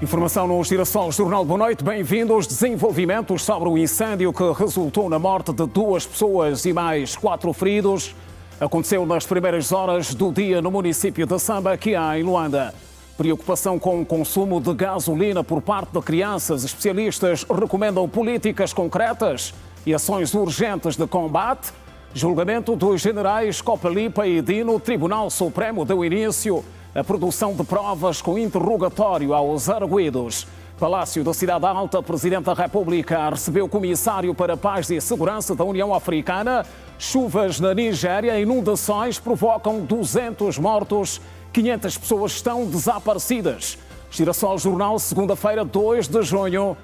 Informação no Girassol Jornal. Boa noite, bem-vindos. Desenvolvimentos sobre o incêndio que resultou na morte de 2 pessoas e mais 4 feridos. Aconteceu nas primeiras horas do dia no município de Sambaqui, em Luanda. Preocupação com o consumo de gasolina por parte de crianças. Especialistas recomendam políticas concretas e ações urgentes de combate. Julgamento dos generais Copalipa e Dino. O Tribunal Supremo deu início à produção de provas com interrogatório aos arguidos. Palácio da Cidade Alta, Presidente da República recebeu o Comissário para a Paz e Segurança da União Africana. Chuvas na Nigéria, inundações provocam 200 mortos, 500 pessoas estão desaparecidas. Girassol Jornal, segunda-feira, 2 de junho.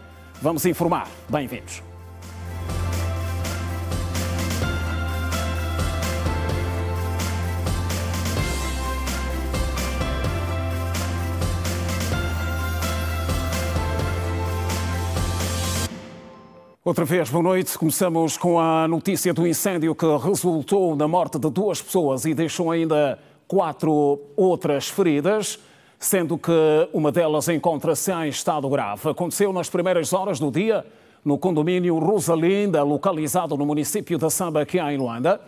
Vamos informar. Bem-vindos. Outra vez, boa noite. Começamos com a notícia do incêndio que resultou na morte de 2 pessoas e deixou ainda 4 outras feridas, sendo que uma delas encontra-se em estado grave. Aconteceu nas primeiras horas do dia no condomínio Rosalinda, localizado no município de Sambaqui, em Luanda.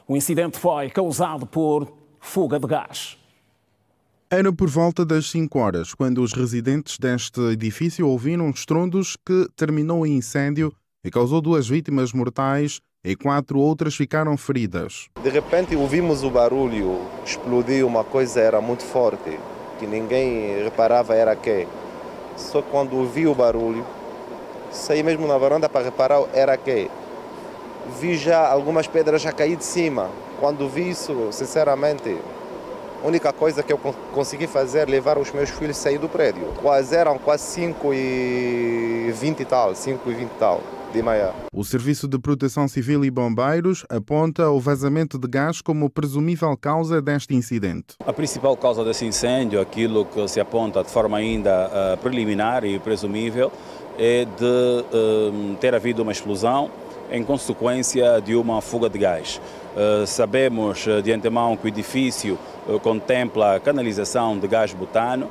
O incidente foi causado por fuga de gás. Era por volta das 5 horas, quando os residentes deste edifício ouviram estrondos que terminou em incêndio e causou 2 vítimas mortais e 4 outras ficaram feridas. De repente ouvimos o barulho, explodiu uma coisa, era muito forte, que ninguém reparava era quê. Só quando ouvi o barulho, saí mesmo na varanda para reparar era quê. Vi já algumas pedras já cair de cima. Quando vi isso, sinceramente, a única coisa que eu consegui fazer é levar os meus filhos a sair do prédio. Eram quase 5h20 e tal, 5h20 e tal. O Serviço de Proteção Civil e Bombeiros aponta o vazamento de gás como presumível causa deste incidente. A principal causa desse incêndio, aquilo que se aponta de forma ainda preliminar e presumível, é de ter havido uma explosão em consequência de uma fuga de gás. Sabemos de antemão que o edifício contempla a canalização de gás butano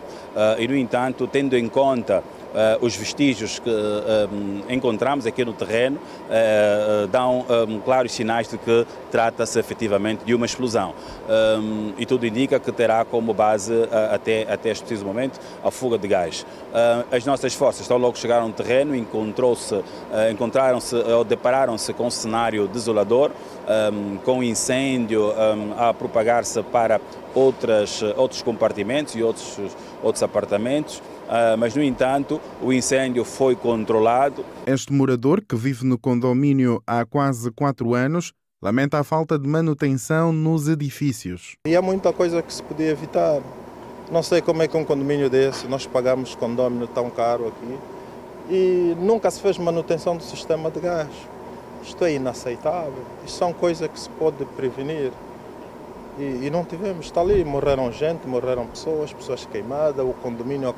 e, no entanto, tendo em conta os vestígios que encontramos aqui no terreno, dão claros sinais de que trata-se efetivamente de uma explosão. E tudo indica que terá como base, até este preciso momento, a fuga de gás. As nossas forças, tão logo chegaram no terreno, encontraram-se ou depararam-se com um cenário desolador, com incêndio a propagar-se para outros compartimentos e outros apartamentos. Mas, no entanto, o incêndio foi controlado. Este morador, que vive no condomínio há quase 4 anos, lamenta a falta de manutenção nos edifícios. E há muita coisa que se podia evitar. Não sei como é que um condomínio desse, nós pagamos condomínio tão caro aqui, e nunca se fez manutenção do sistema de gás. Isto é inaceitável. Isto são coisas que se pode prevenir. E não tivemos. Está ali, morreram gente, morreram pessoas queimadas, o condomínio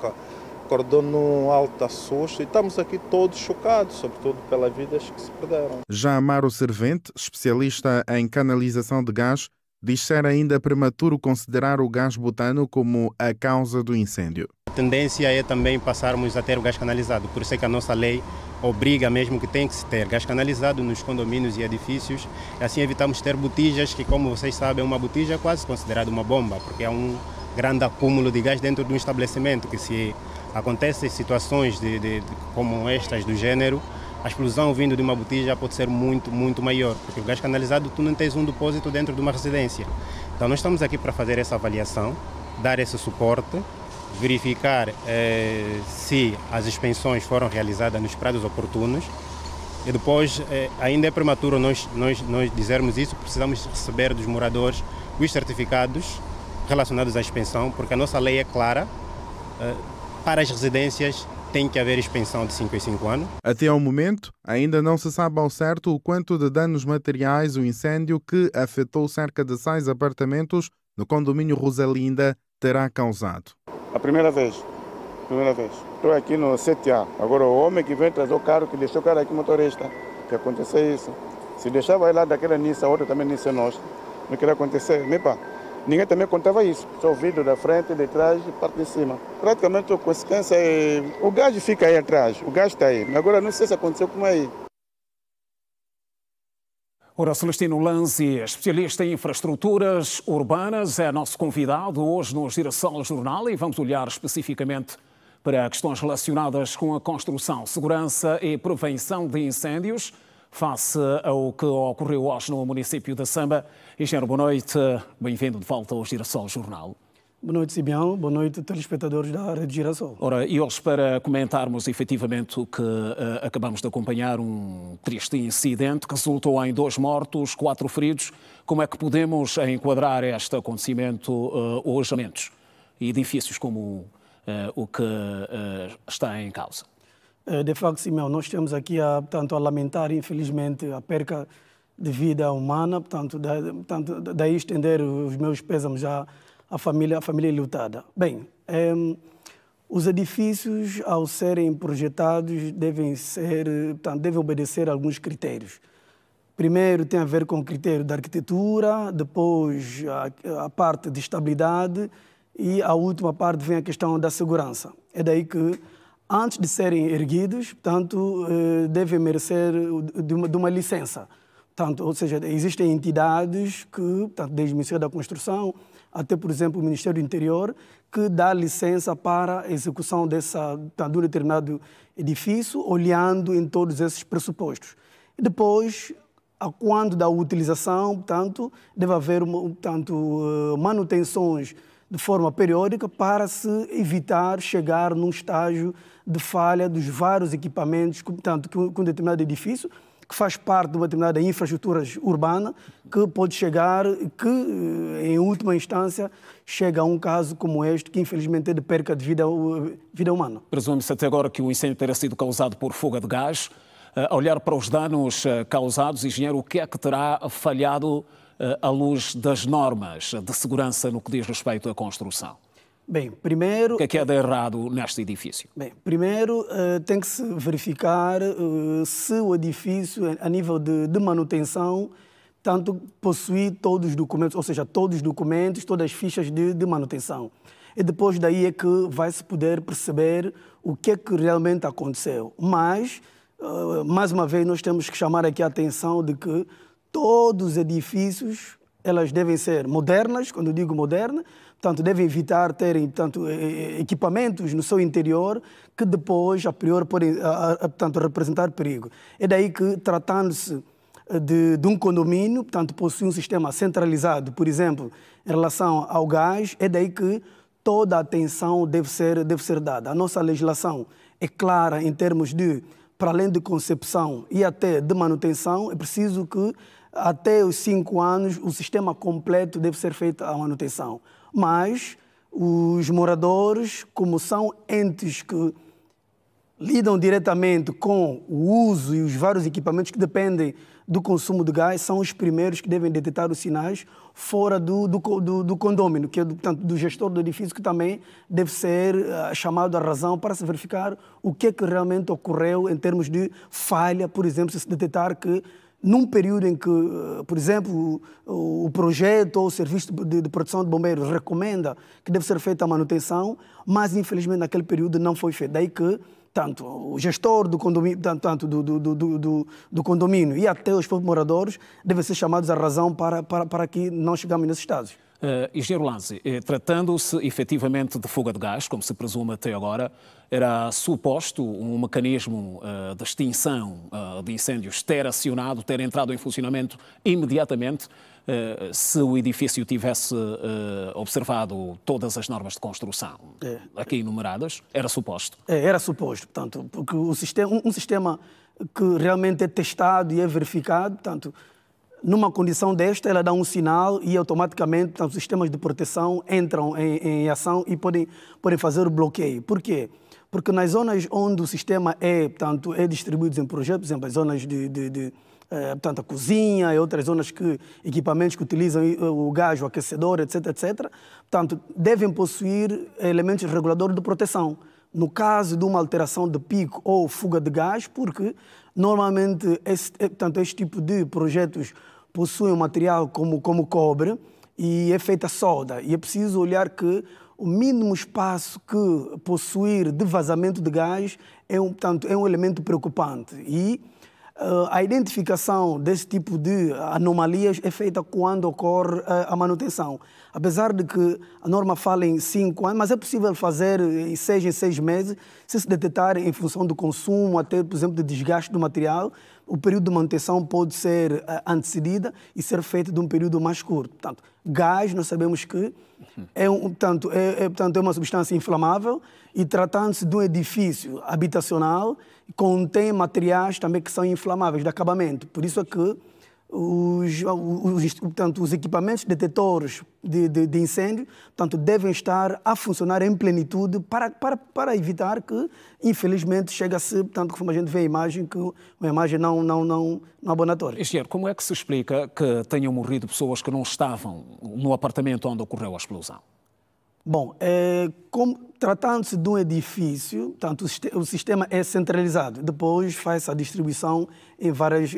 acordou num alto susto e estamos aqui todos chocados, sobretudo pelas vidas que se perderam. Já Amaro Servente, especialista em canalização de gás, diz ser ainda prematuro considerar o gás butano como a causa do incêndio. A tendência é também passarmos a ter o gás canalizado, por isso é que a nossa lei obriga mesmo que tem que se ter gás canalizado nos condomínios e edifícios. Assim evitamos ter botijas, que, como vocês sabem, uma botija é quase considerada uma bomba, porque é um grande acúmulo de gás dentro de um estabelecimento, que se acontecem situações como estas do gênero, a explosão vindo de uma botija pode ser muito, muito maior, porque o gás canalizado tu não tens um depósito dentro de uma residência. Então nós estamos aqui para fazer essa avaliação, dar esse suporte, verificar se as expensões foram realizadas nos prazos oportunos e depois, ainda é prematuro nós dizermos isso, precisamos receber dos moradores os certificados relacionados à expensão, porque a nossa lei é clara, para as residências tem que haver expensão de 5 em 5 anos. Até ao momento, ainda não se sabe ao certo o quanto de danos materiais o incêndio que afetou cerca de 6 apartamentos no condomínio Rosalinda terá causado. A primeira vez. Estou aqui no 7A. Agora o homem que vem trazer o carro, que deixou o carro aqui, motorista, que aconteceu isso. Se deixava lá daquela Nissan, a outra também Nissan nossa, não queria acontecer. Ninguém também contava isso. Só o vidro da frente, de trás e parte de cima. Praticamente a consequência é... O gás fica aí atrás, o gás está aí. Agora não sei se aconteceu como é aí. Ora, Celestino Lanzi, especialista em infraestruturas urbanas, é nosso convidado hoje no Girassol Jornal e vamos olhar especificamente para questões relacionadas com a construção, segurança e prevenção de incêndios, face ao que ocorreu hoje no município de Samba. Engenheiro, boa noite, bem-vindo de volta ao Girassol Jornal. Boa noite, Sibião. Boa noite, telespectadores da Rede Girassol. Ora, e hoje para comentarmos efetivamente o que acabamos de acompanhar, um triste incidente que resultou em 2 mortos, 4 feridos. Como é que podemos enquadrar este acontecimento hoje? Edifícios como o que está em causa? De facto, Simeão, nós temos aqui a lamentar, infelizmente, a perca de vida humana, daí estender os meus pésamos à família lutada. Bem, os edifícios, ao serem projetados, devem obedecer a alguns critérios. Primeiro tem a ver com o critério da arquitetura, depois a parte de estabilidade e a última parte vem a questão da segurança. É daí que, antes de serem erguidos, devem merecer de uma licença. Ou seja, existem entidades que, desde o Ministério da Construção até, por exemplo, o Ministério do Interior, que dá licença para a execução de um determinado edifício, olhando em todos esses pressupostos. E depois, quando da utilização, deve haver manutenções de forma periódica para se evitar chegar num estágio de falha dos vários equipamentos que um determinado edifício, que faz parte de uma determinada infraestrutura urbana, que pode chegar, que em última instância chega a um caso como este, que infelizmente é de perca de vida humana. Presume-se até agora que o incêndio terá sido causado por fuga de gás. A olhar para os danos causados, engenheiro, o que é que terá falhado à luz das normas de segurança no que diz respeito à construção? Bem, primeiro... O que é de errado neste edifício? Bem, primeiro tem que se verificar se o edifício, a nível de manutenção, possui todos os documentos, ou seja, todos os documentos, todas as fichas de manutenção. E depois daí é que vai-se poder perceber o que é que realmente aconteceu. Mas, mais uma vez, nós temos que chamar aqui a atenção de que todos os edifícios, elas devem ser modernas, quando eu digo moderna, devem evitar terem equipamentos no seu interior que depois, a priori, podem representar perigo. É daí que, tratando-se de um condomínio, possui um sistema centralizado, por exemplo, em relação ao gás, é daí que toda a atenção deve ser dada. A nossa legislação é clara em termos de, para além de concepção e até de manutenção, é preciso que até os 5 anos o sistema completo deve ser feito a manutenção. Mas os moradores, como são entes que lidam diretamente com o uso e os vários equipamentos que dependem do consumo de gás, são os primeiros que devem detectar os sinais fora do condômino, que é do gestor do edifício, que também deve ser chamado à razão para se verificar o que é que realmente ocorreu em termos de falha, por exemplo, se detectar que num período em que, por exemplo, o projeto ou o serviço de proteção de bombeiros recomenda que deve ser feita a manutenção, mas infelizmente naquele período não foi feito. Daí que tanto o gestor do condomínio, do condomínio e até os moradores devem ser chamados à razão para que não chegamos nesses estados. Engenheiro Lanzi, tratando-se efetivamente de fuga de gás, como se presume até agora, era suposto um mecanismo de extinção de incêndios ter acionado, ter entrado em funcionamento imediatamente, se o edifício tivesse observado todas as normas de construção aqui enumeradas, era suposto? Era suposto, porque um sistema que realmente é testado e é verificado, numa condição desta, ela dá um sinal e automaticamente os sistemas de proteção entram em ação e podem fazer o bloqueio. Por quê? Porque nas zonas onde o sistema é distribuído em projetos, por exemplo, as zonas a cozinha e outras zonas equipamentos que utilizam o gás, o aquecedor, etc., devem possuir elementos reguladores de proteção. No caso de uma alteração de pico ou fuga de gás, porque normalmente este tipo de projetos possuem um material como cobre e é feita solda. E é preciso olhar que o mínimo espaço que possuir de vazamento de gás portanto, é um elemento preocupante. E a identificação desse tipo de anomalias é feita quando ocorre a manutenção. Apesar de que a norma fala em 5 anos, mas é possível fazer em 6 meses, se detectar em função do consumo, até, por exemplo, de desgaste do material, o período de manutenção pode ser antecedida e ser feito de um período mais curto. Portanto, gás, nós sabemos que é uma substância inflamável e, tratando-se de um edifício habitacional, contém materiais também que são inflamáveis de acabamento. Por isso é que os equipamentos detetores de incêndio, portanto, devem estar a funcionar em plenitude para evitar que, infelizmente, chegue a ser, portanto, como a gente vê a imagem, que uma imagem não abonatória. Engenheiro, como é que se explica que tenham morrido pessoas que não estavam no apartamento onde ocorreu a explosão? Bom, tratando-se de um edifício, portanto, o sistema é centralizado. Depois faz a distribuição em vários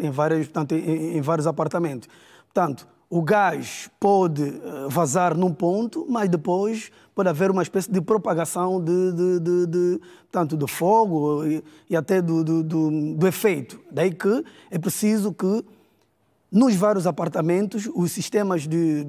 apartamentos. Portanto, o gás pode vazar num ponto, mas depois pode haver uma espécie de propagação tanto do fogo e até do efeito. Daí que é preciso que nos vários apartamentos, os sistemas de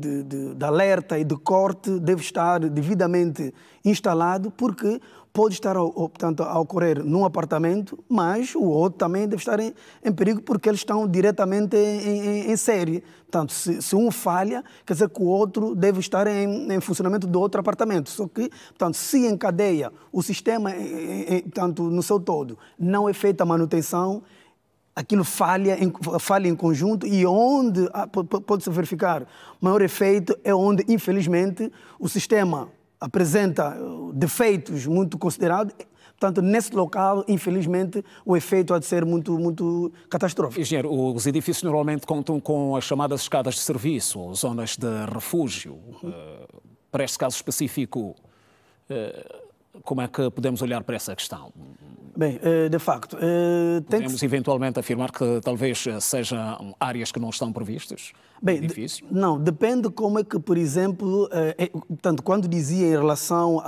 alerta e de corte devem estar devidamente instalados, porque pode estar portanto, a ocorrer num apartamento, mas o outro também deve estar em perigo, porque eles estão diretamente em série. Portanto, se um falha, quer dizer que o outro deve estar em funcionamento do outro apartamento. Só que, portanto, se encadeia o sistema portanto, no seu todo, não é feita a manutenção, aquilo falha em conjunto, e onde pode-se verificar maior efeito é onde, infelizmente, o sistema apresenta defeitos muito considerados. Portanto, nesse local, infelizmente, o efeito há de ser muito catastrófico. Engenheiro, os edifícios normalmente contam com as chamadas escadas de serviço, zonas de refúgio. Para este caso específico, como é que podemos olhar para essa questão? Bem, de facto... Podemos eventualmente afirmar que talvez sejam áreas que não estão previstas no edifício? Não, depende como é que, por exemplo, portanto, quando dizia em relação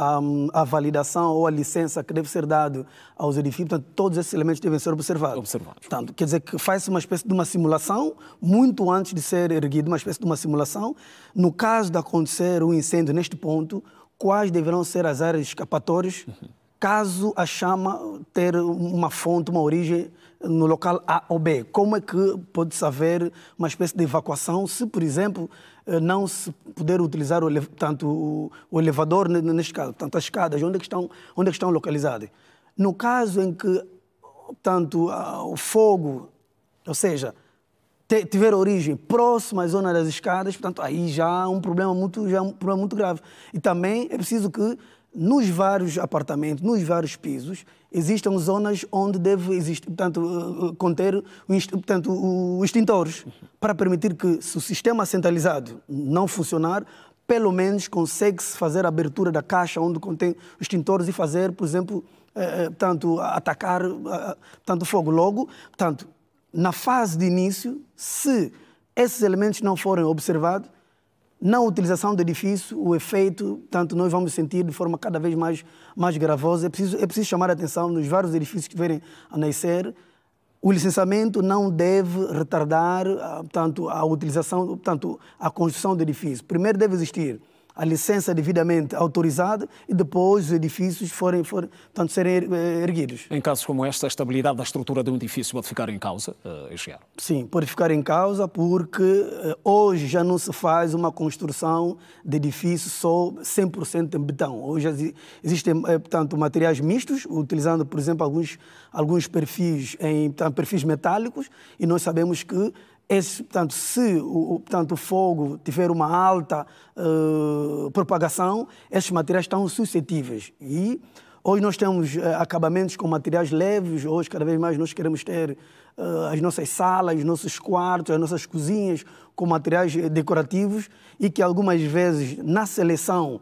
à validação ou à licença que deve ser dado aos edifícios, portanto, todos esses elementos devem ser observados. Portanto, quer dizer que faz-se uma espécie de uma simulação, muito antes de ser erguido, uma espécie de uma simulação. No caso de acontecer um incêndio neste ponto, quais deverão ser as áreas escapatórias, caso a chama ter uma fonte, uma origem no local A ou B? Como é que pode-se haver uma espécie de evacuação se, por exemplo, não se puder utilizar o elevador, neste caso, portanto, as escadas, onde é que estão localizadas? No caso em que, portanto, o fogo, ou seja, tiver origem próxima à zona das escadas, portanto, aí já há um problema muito grave. E também é preciso que nos vários apartamentos, nos vários pisos, existam zonas onde deve existir, portanto, conter os extintores, para permitir que, se o sistema centralizado não funcionar, pelo menos consegue-se fazer a abertura da caixa onde contém os extintores e fazer, por exemplo, atacar o fogo. Logo, portanto, na fase de início, se esses elementos não forem observados, na utilização do edifício, o efeito, tanto nós vamos sentir de forma cada vez mais gravosa. É preciso chamar a atenção nos vários edifícios que vierem a nascer. O licenciamento não deve retardar a utilização, portanto, a construção do edifício. Primeiro deve existir a licença devidamente autorizada e depois os edifícios serem erguidos. Em casos como este, a estabilidade da estrutura de um edifício pode ficar em causa, engenheiro? Sim, pode ficar em causa porque hoje já não se faz uma construção de edifício só 100% em betão. Hoje existem, portanto, materiais mistos, utilizando, por exemplo, alguns perfis metálicos, e nós sabemos que portanto, se o fogo tiver uma alta propagação, esses materiais estão suscetíveis. E hoje nós temos acabamentos com materiais leves. Hoje, cada vez mais, nós queremos ter as nossas salas, os nossos quartos, as nossas cozinhas com materiais decorativos, e que algumas vezes, na seleção,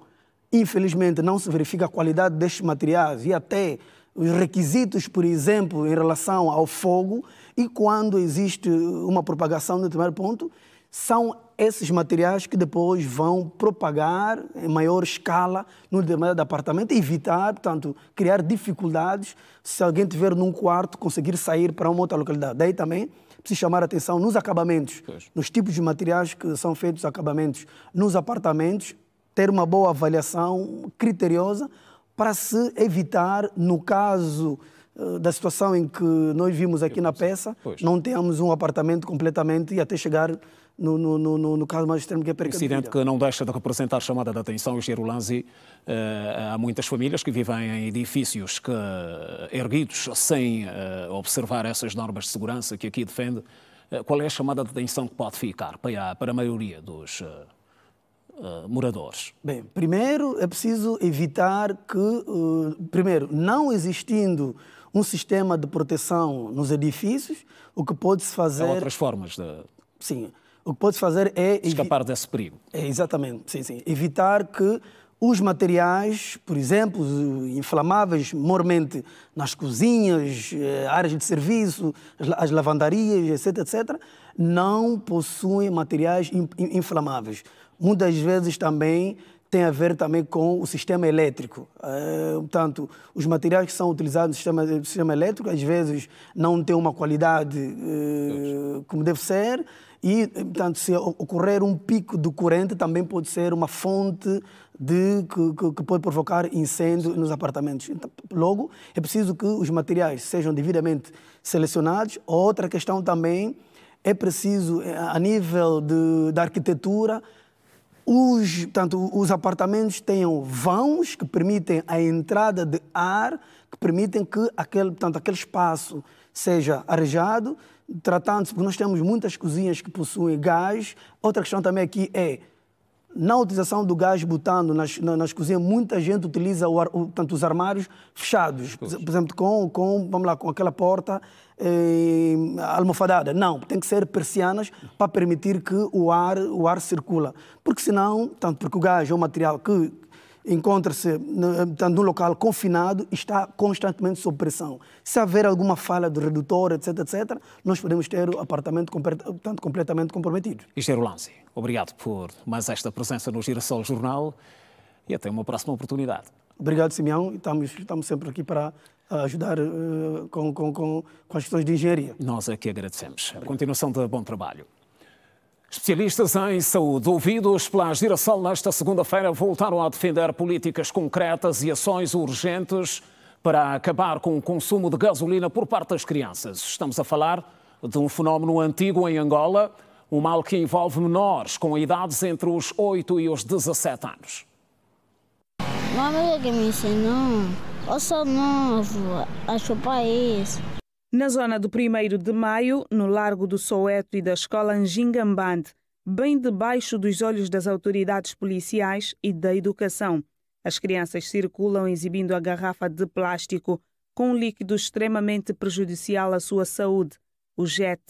infelizmente, não se verifica a qualidade destes materiais e até os requisitos, por exemplo, em relação ao fogo. E quando existe uma propagação de determinado ponto, são esses materiais que depois vão propagar em maior escala no determinado apartamento e evitar, portanto, criar dificuldades se alguém estiver num quarto, conseguir sair para uma outra localidade. Daí também preciso chamar a atenção nos acabamentos, nos tipos de materiais que são feitos acabamentos nos apartamentos, ter uma boa avaliação criteriosa para se evitar, no caso da situação em que nós vimos aqui na peça, não tenhamos um apartamento completamente e até chegar no caso mais extremo que é perca de vida. Incidente que não deixa de representar chamada de atenção, Engenheiro Lanzi. Há muitas famílias que vivem em edifícios erguidos sem observar essas normas de segurança que aqui defende. Qual é a chamada de atenção que pode ficar para a maioria dos moradores? Bem, primeiro é preciso evitar que, primeiro, não existindo um sistema de proteção nos edifícios, o que pode-se fazer... Há outras formas de... Sim, o que pode-se fazer é... escapar desse perigo. Exatamente, sim. Evitar que os materiais, por exemplo, inflamáveis, mormente nas cozinhas, áreas de serviço, as lavandarias, etc., não possuem materiais inflamáveis. Muitas vezes também tem a ver também com o sistema elétrico. Portanto, os materiais que são utilizados no sistema elétrico, às vezes, não têm uma qualidade como deve ser e, portanto, se ocorrer um pico de corrente, também pode ser uma fonte que pode provocar incêndio nos apartamentos. Então, logo, é preciso que os materiais sejam devidamente selecionados. Outra questão também é preciso, a nível da arquitetura, os apartamentos tenham vãos que permitem a entrada de ar, que permitem que aquele espaço seja arejado, tratando-se, porque nós temos muitas cozinhas que possuem gás. Outra questão também aqui é, na utilização do gás butano nas cozinhas, muita gente utiliza os armários fechados, por exemplo, com aquela porta almofadada. Não, tem que ser persianas para permitir que o ar circula. Porque senão, porque o gás é um material que encontra-se num local confinado e está constantemente sob pressão. Se haver alguma falha do redutor, etc., nós podemos ter o apartamento completamente comprometido. Engenheiro Lanzi, obrigado por mais esta presença no Girassol Jornal e até uma próxima oportunidade. Obrigado, Simeão. Estamos sempre aqui para ajudar com as questões de engenharia. Nós é que agradecemos. A continuação de bom trabalho. Especialistas em saúde, ouvidos pela Girassol nesta segunda-feira, voltaram a defender políticas concretas e ações urgentes para acabar com o consumo de gasolina por parte das crianças. Estamos a falar de um fenómeno antigo em Angola, um mal que envolve menores com idades entre os 8 e os 17 anos. Uma amiga que me ensinou, eu sou novo, acho que é isso. Na zona do 1º de Maio, no Largo do Soweto e da escola Njingambande, bem debaixo dos olhos das autoridades policiais e da educação, as crianças circulam exibindo a garrafa de plástico com um líquido extremamente prejudicial à sua saúde, o Jet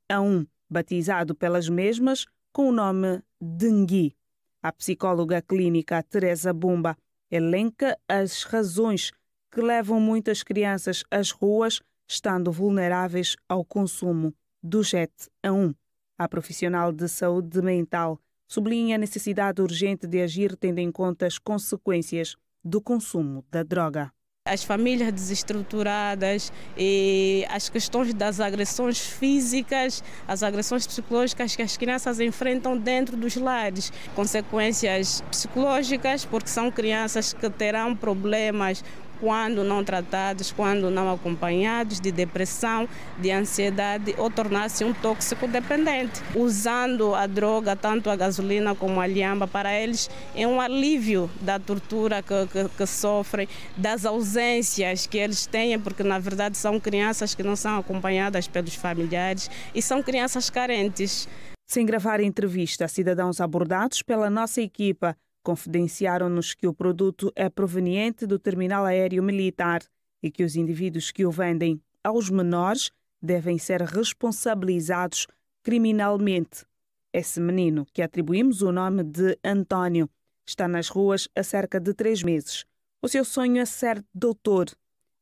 A1, batizado pelas mesmas com o nome Dengue. A psicóloga clínica Teresa Bumba elenca as razões que levam muitas crianças às ruas, estando vulneráveis ao consumo do Jet A1. A profissional de saúde mental sublinha a necessidade urgente de agir tendo em conta as consequências do consumo da droga. As famílias desestruturadas e as questões das agressões físicas, as agressões psicológicas que as crianças enfrentam dentro dos lares. Consequências psicológicas, porque são crianças que terão problemas quando não tratados, quando não acompanhados, de depressão, de ansiedade ou tornar-se um tóxico dependente. Usando a droga, tanto a gasolina como a lhamba, para eles é um alívio da tortura que sofrem, das ausências que eles têm, porque na verdade são crianças que não são acompanhadas pelos familiares e são crianças carentes. Sem gravar a entrevista, cidadãos abordados pela nossa equipa confidenciaram-nos que o produto é proveniente do terminal aéreo militar e que os indivíduos que o vendem aos menores devem ser responsabilizados criminalmente. Esse menino, que atribuímos o nome de António, está nas ruas há cerca de 3 meses. O seu sonho é ser doutor.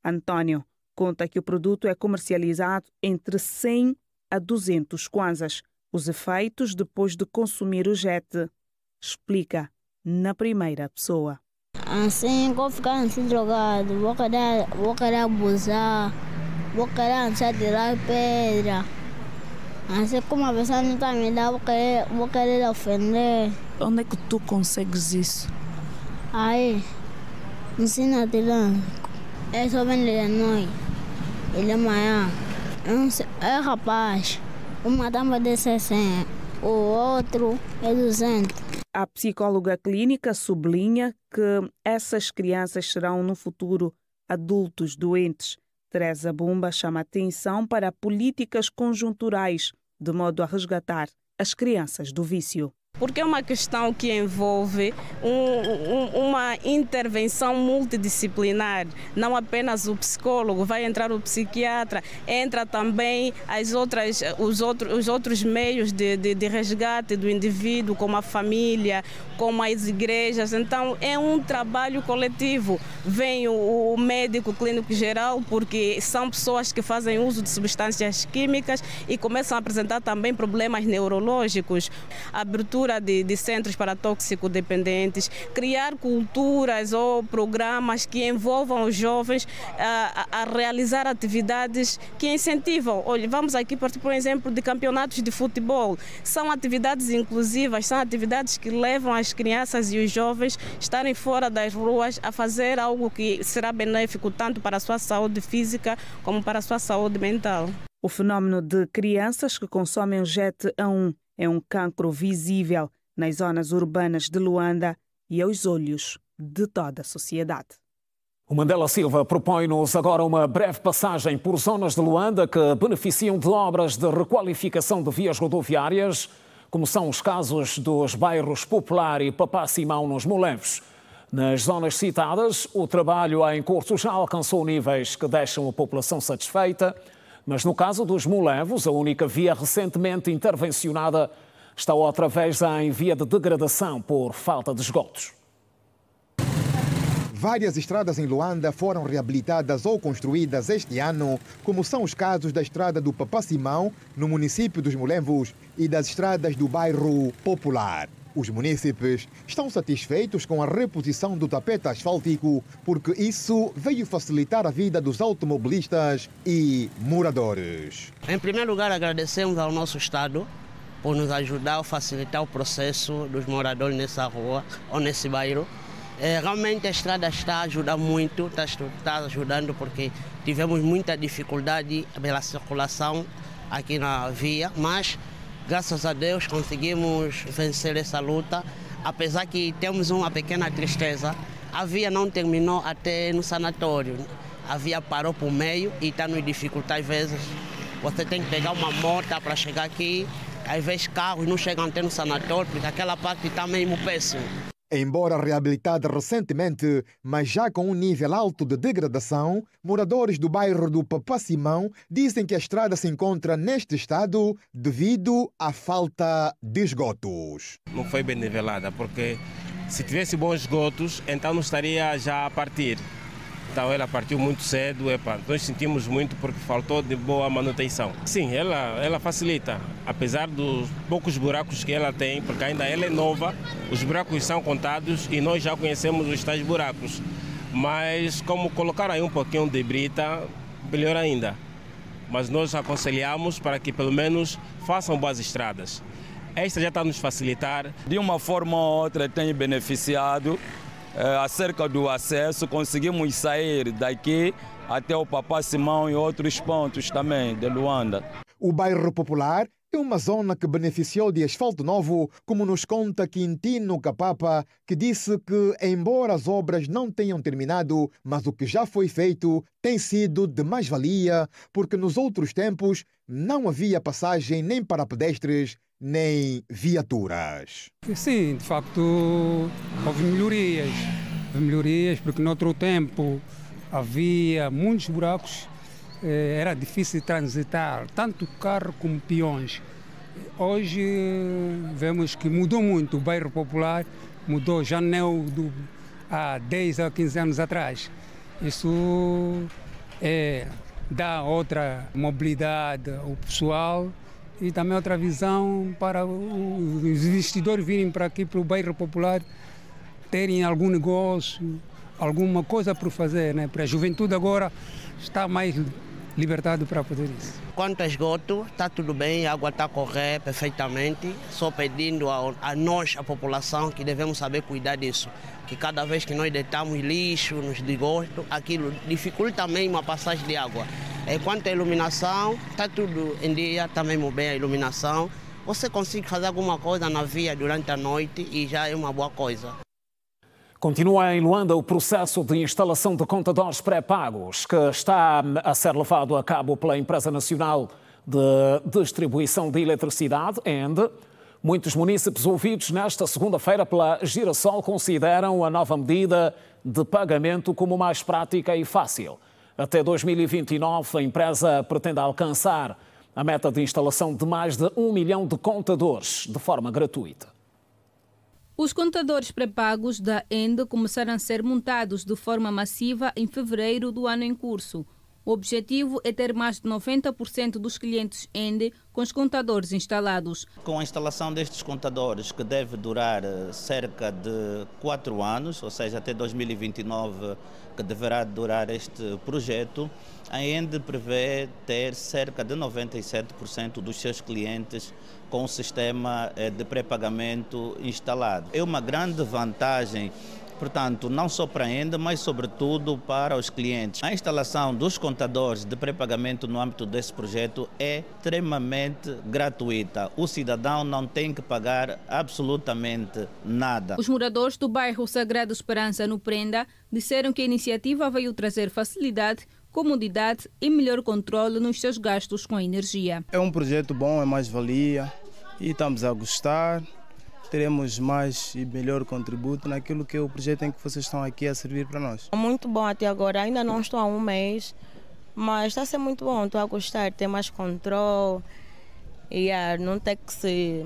António conta que o produto é comercializado entre 100 a 200 kwanzas, os efeitos depois de consumir o jet. Explica na primeira pessoa. Assim, vou ficar assim drogado, vou querer abusar, vou querer tirar pedra. Assim como a pessoa não está me dando, vou querer ofender. Onde é que tu consegues isso? Aí, ensina tirando. É só vem de noite, ele é amanhã. É rapaz, uma tampa de 60, o outro é 200. A psicóloga clínica sublinha que essas crianças serão no futuro adultos doentes. Teresa Bumba chama atenção para políticas conjunturais, de modo a resgatar as crianças do vício. Porque é uma questão que envolve uma intervenção multidisciplinar. Não apenas o psicólogo, vai entrar o psiquiatra, entra também os outros meios de resgate do indivíduo, como a família, como as igrejas. Então, é um trabalho coletivo. Vem o médico clínico geral, porque são pessoas que fazem uso de substâncias químicas e começam a apresentar também problemas neurológicos. A abertura de centros para toxicodependentes, criar culturas ou programas que envolvam os jovens a realizar atividades que incentivam. Olha, vamos aqui partir, por exemplo, de campeonatos de futebol. São atividades inclusivas, são atividades que levam as crianças e os jovens a estarem fora das ruas a fazer algo que será benéfico tanto para a sua saúde física como para a sua saúde mental. O fenómeno de crianças que consomem o jet A1 é um cancro visível nas zonas urbanas de Luanda e aos olhos de toda a sociedade. O Mandela Silva propõe-nos agora uma breve passagem por zonas de Luanda que beneficiam de obras de requalificação de vias rodoviárias, como são os casos dos bairros Popular e Papá Simão nos Molevos. Nas zonas citadas, o trabalho em curso já alcançou níveis que deixam a população satisfeita, mas no caso dos Molevos, a única via recentemente intervencionada está outra vez em via de degradação por falta de esgotos. Várias estradas em Luanda foram reabilitadas ou construídas este ano, como são os casos da estrada do Papá Simão, no município dos Molevos, e das estradas do bairro Popular. Os munícipes estão satisfeitos com a reposição do tapete asfáltico, porque isso veio facilitar a vida dos automobilistas e moradores. Em primeiro lugar, agradecemos ao nosso Estado por nos ajudar a facilitar o processo dos moradores nessa rua ou nesse bairro. Realmente a estrada está ajudando muito, está ajudando porque tivemos muita dificuldade pela circulação aqui na via, mas graças a Deus conseguimos vencer essa luta, apesar que temos uma pequena tristeza. A via não terminou até no sanatório, a via parou por meio e está nos dificultar às vezes. Você tem que pegar uma moto para chegar aqui, às vezes carros não chegam até no sanatório, porque aquela parte está mesmo péssima. Embora reabilitada recentemente, mas já com um nível alto de degradação, moradores do bairro do Papá Simão dizem que a estrada se encontra neste estado devido à falta de esgotos. Não foi bem nivelada, porque se tivesse bons esgotos, então não estaria já a partir. Então ela partiu muito cedo, nós sentimos muito porque faltou de boa manutenção. Sim, ela facilita, apesar dos poucos buracos que ela tem, porque ainda ela é nova, os buracos são contados e nós já conhecemos os tais buracos. Mas como colocaram aí um pouquinho de brita, melhor ainda. Mas nós aconselhamos para que pelo menos façam boas estradas. Esta já está a nos facilitar. De uma forma ou outra tem beneficiado. Acerca do acesso, conseguimos sair daqui até o Papá Simão e outros pontos também de Luanda. O bairro Popular é uma zona que beneficiou de asfalto novo, como nos conta Quintino Capapa, que disse que, embora as obras não tenham terminado, mas o que já foi feito tem sido de mais-valia, porque nos outros tempos não havia passagem nem para pedestres, nem viaturas. Sim, de facto, houve melhorias, porque no outro tempo havia muitos buracos, era difícil transitar, tanto carro como peões. Hoje vemos que mudou muito, o bairro Popular mudou, já não há 10 a 15 anos atrás. Isso dá outra mobilidade ao pessoal e também outra visão para os investidores virem para aqui, para o bairro popular, terem algum negócio, alguma coisa para fazer, né? Para a juventude agora está mais libertado para fazer isso. Quanto a esgoto, está tudo bem, a água está a correr perfeitamente, só pedindo a nós, a população, que devemos saber cuidar disso. Que cada vez que nós deitamos lixo nos esgotos, aquilo dificulta mesmo a passagem de água. Quanto à iluminação, está tudo em dia, está mesmo bem a iluminação. Você consegue fazer alguma coisa na via durante a noite e já é uma boa coisa. Continua em Luanda o processo de instalação de contadores pré-pagos que está a ser levado a cabo pela Empresa Nacional de Distribuição de Eletricidade, ENDE. Muitos munícipes ouvidos nesta segunda-feira pela Girassol consideram a nova medida de pagamento como mais prática e fácil. Até 2029, a empresa pretende alcançar a meta de instalação de mais de 1 milhão de contadores de forma gratuita. Os contadores pré-pagos da ENDE começaram a ser montados de forma massiva em fevereiro do ano em curso. O objetivo é ter mais de 90% dos clientes ENDE com os contadores instalados. Com a instalação destes contadores, que deve durar cerca de 4 anos, ou seja, até 2029, que deverá durar este projeto, a ENDE prevê ter cerca de 97% dos seus clientes com o sistema de pré-pagamento instalado. É uma grande vantagem, portanto, não só para a ENDE, mas sobretudo para os clientes. A instalação dos contadores de pré-pagamento no âmbito desse projeto é extremamente gratuita. O cidadão não tem que pagar absolutamente nada. Os moradores do bairro Sagrada Esperança, no Prenda, disseram que a iniciativa veio trazer facilidade, comodidade e melhor controle nos seus gastos com a energia. É um projeto bom, é mais-valia e estamos a gostar. Teremos mais e melhor contributo naquilo que é o projeto em que vocês estão aqui a servir para nós. Muito bom até agora, ainda não estou há um mês, mas está a ser muito bom, estou a gostar, ter mais controle e não ter que se...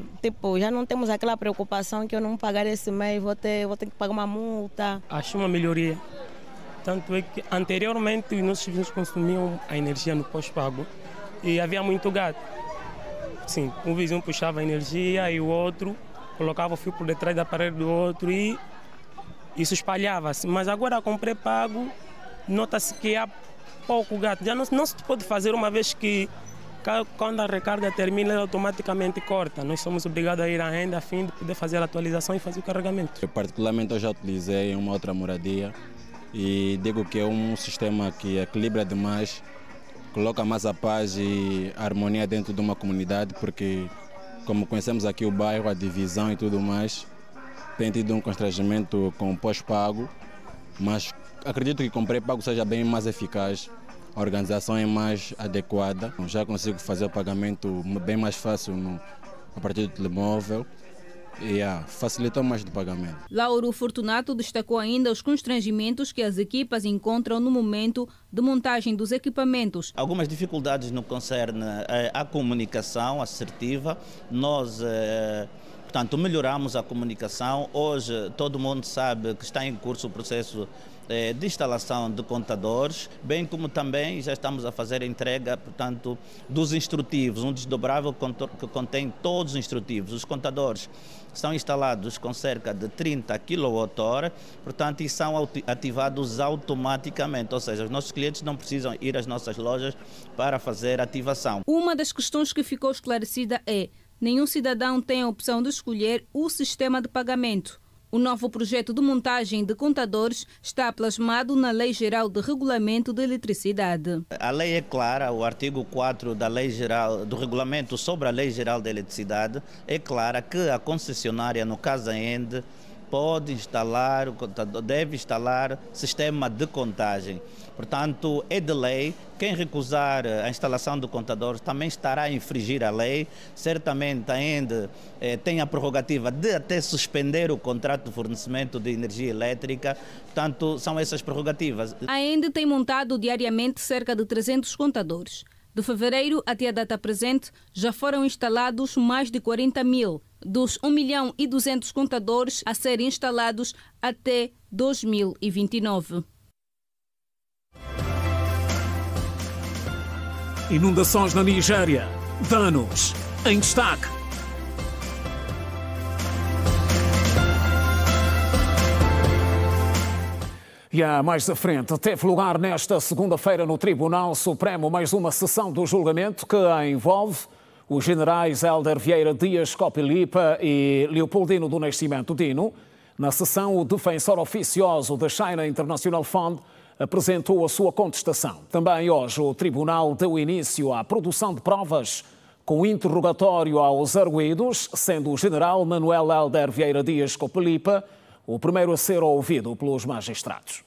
já não temos aquela preocupação que eu não pagar esse mês, vou ter que pagar uma multa. Acho uma melhoria. Tanto é que anteriormente os nossos vizinhos consumiam a energia no pós-pago e havia muito gato. Sim, um vizinho puxava a energia e o outro colocava o fio por detrás da parede do outro e isso espalhava-se. Mas agora com pré-pago, nota-se que há pouco gato. Já não se pode fazer uma vez que quando a recarga termina, ela automaticamente corta. Nós somos obrigados a ir à renda a fim de poder fazer a atualização e fazer o carregamento. Eu, particularmente, eu já utilizei em uma outra moradia e digo que é um sistema que equilibra demais, coloca mais a paz e a harmonia dentro de uma comunidade, porque como conhecemos aqui o bairro, a divisão e tudo mais, tem tido um constrangimento com o pós-pago, mas acredito que com pré-pago seja bem mais eficaz, a organização é mais adequada. Já consigo fazer o pagamento bem mais fácil a partir do telemóvel e facilitou mais do pagamento. Lauro Fortunato destacou ainda os constrangimentos que as equipas encontram no momento de montagem dos equipamentos. Algumas dificuldades no que concerne à comunicação assertiva. Nós, portanto, melhoramos a comunicação. Hoje todo mundo sabe que está em curso o processo de instalação de contadores, bem como também já estamos a fazer a entrega, portanto, dos instrutivos, um desdobrável que contém todos os instrutivos. Os contadores são instalados com cerca de 30 kWh, portanto, e são ativados automaticamente, ou seja, os nossos clientes não precisam ir às nossas lojas para fazer ativação. Uma das questões que ficou esclarecida é: nenhum cidadão tem a opção de escolher o sistema de pagamento. O novo projeto de montagem de contadores está plasmado na Lei Geral de Regulamento de Eletricidade. A lei é clara, o artigo 4 da Lei Geral, do Regulamento sobre a Lei Geral de Eletricidade, é clara que a concessionária, no caso a ENDE, deve instalar sistema de contagem. Portanto, é de lei, quem recusar a instalação do contador também estará a infringir a lei. Certamente a ENDE tem a prerrogativa de até suspender o contrato de fornecimento de energia elétrica. Portanto, são essas prerrogativas. A ENDE tem montado diariamente cerca de 300 contadores. De fevereiro até a data presente, já foram instalados mais de 40 mil, dos 1.200.000 contadores a serem instalados até 2029. Inundações na Nigéria. Danos. em destaque. E a mais à frente, teve lugar nesta segunda-feira no Tribunal Supremo mais uma sessão do julgamento que envolve os generais Hélder Vieira Dias Copelipa e Leopoldino do Nascimento Dino. Na sessão, o defensor oficioso da China International Fund apresentou a sua contestação. Também hoje o Tribunal deu início à produção de provas com interrogatório aos arguidos, sendo o general Manuel Hélder Vieira Dias Copelipa o primeiro a ser ouvido pelos magistrados.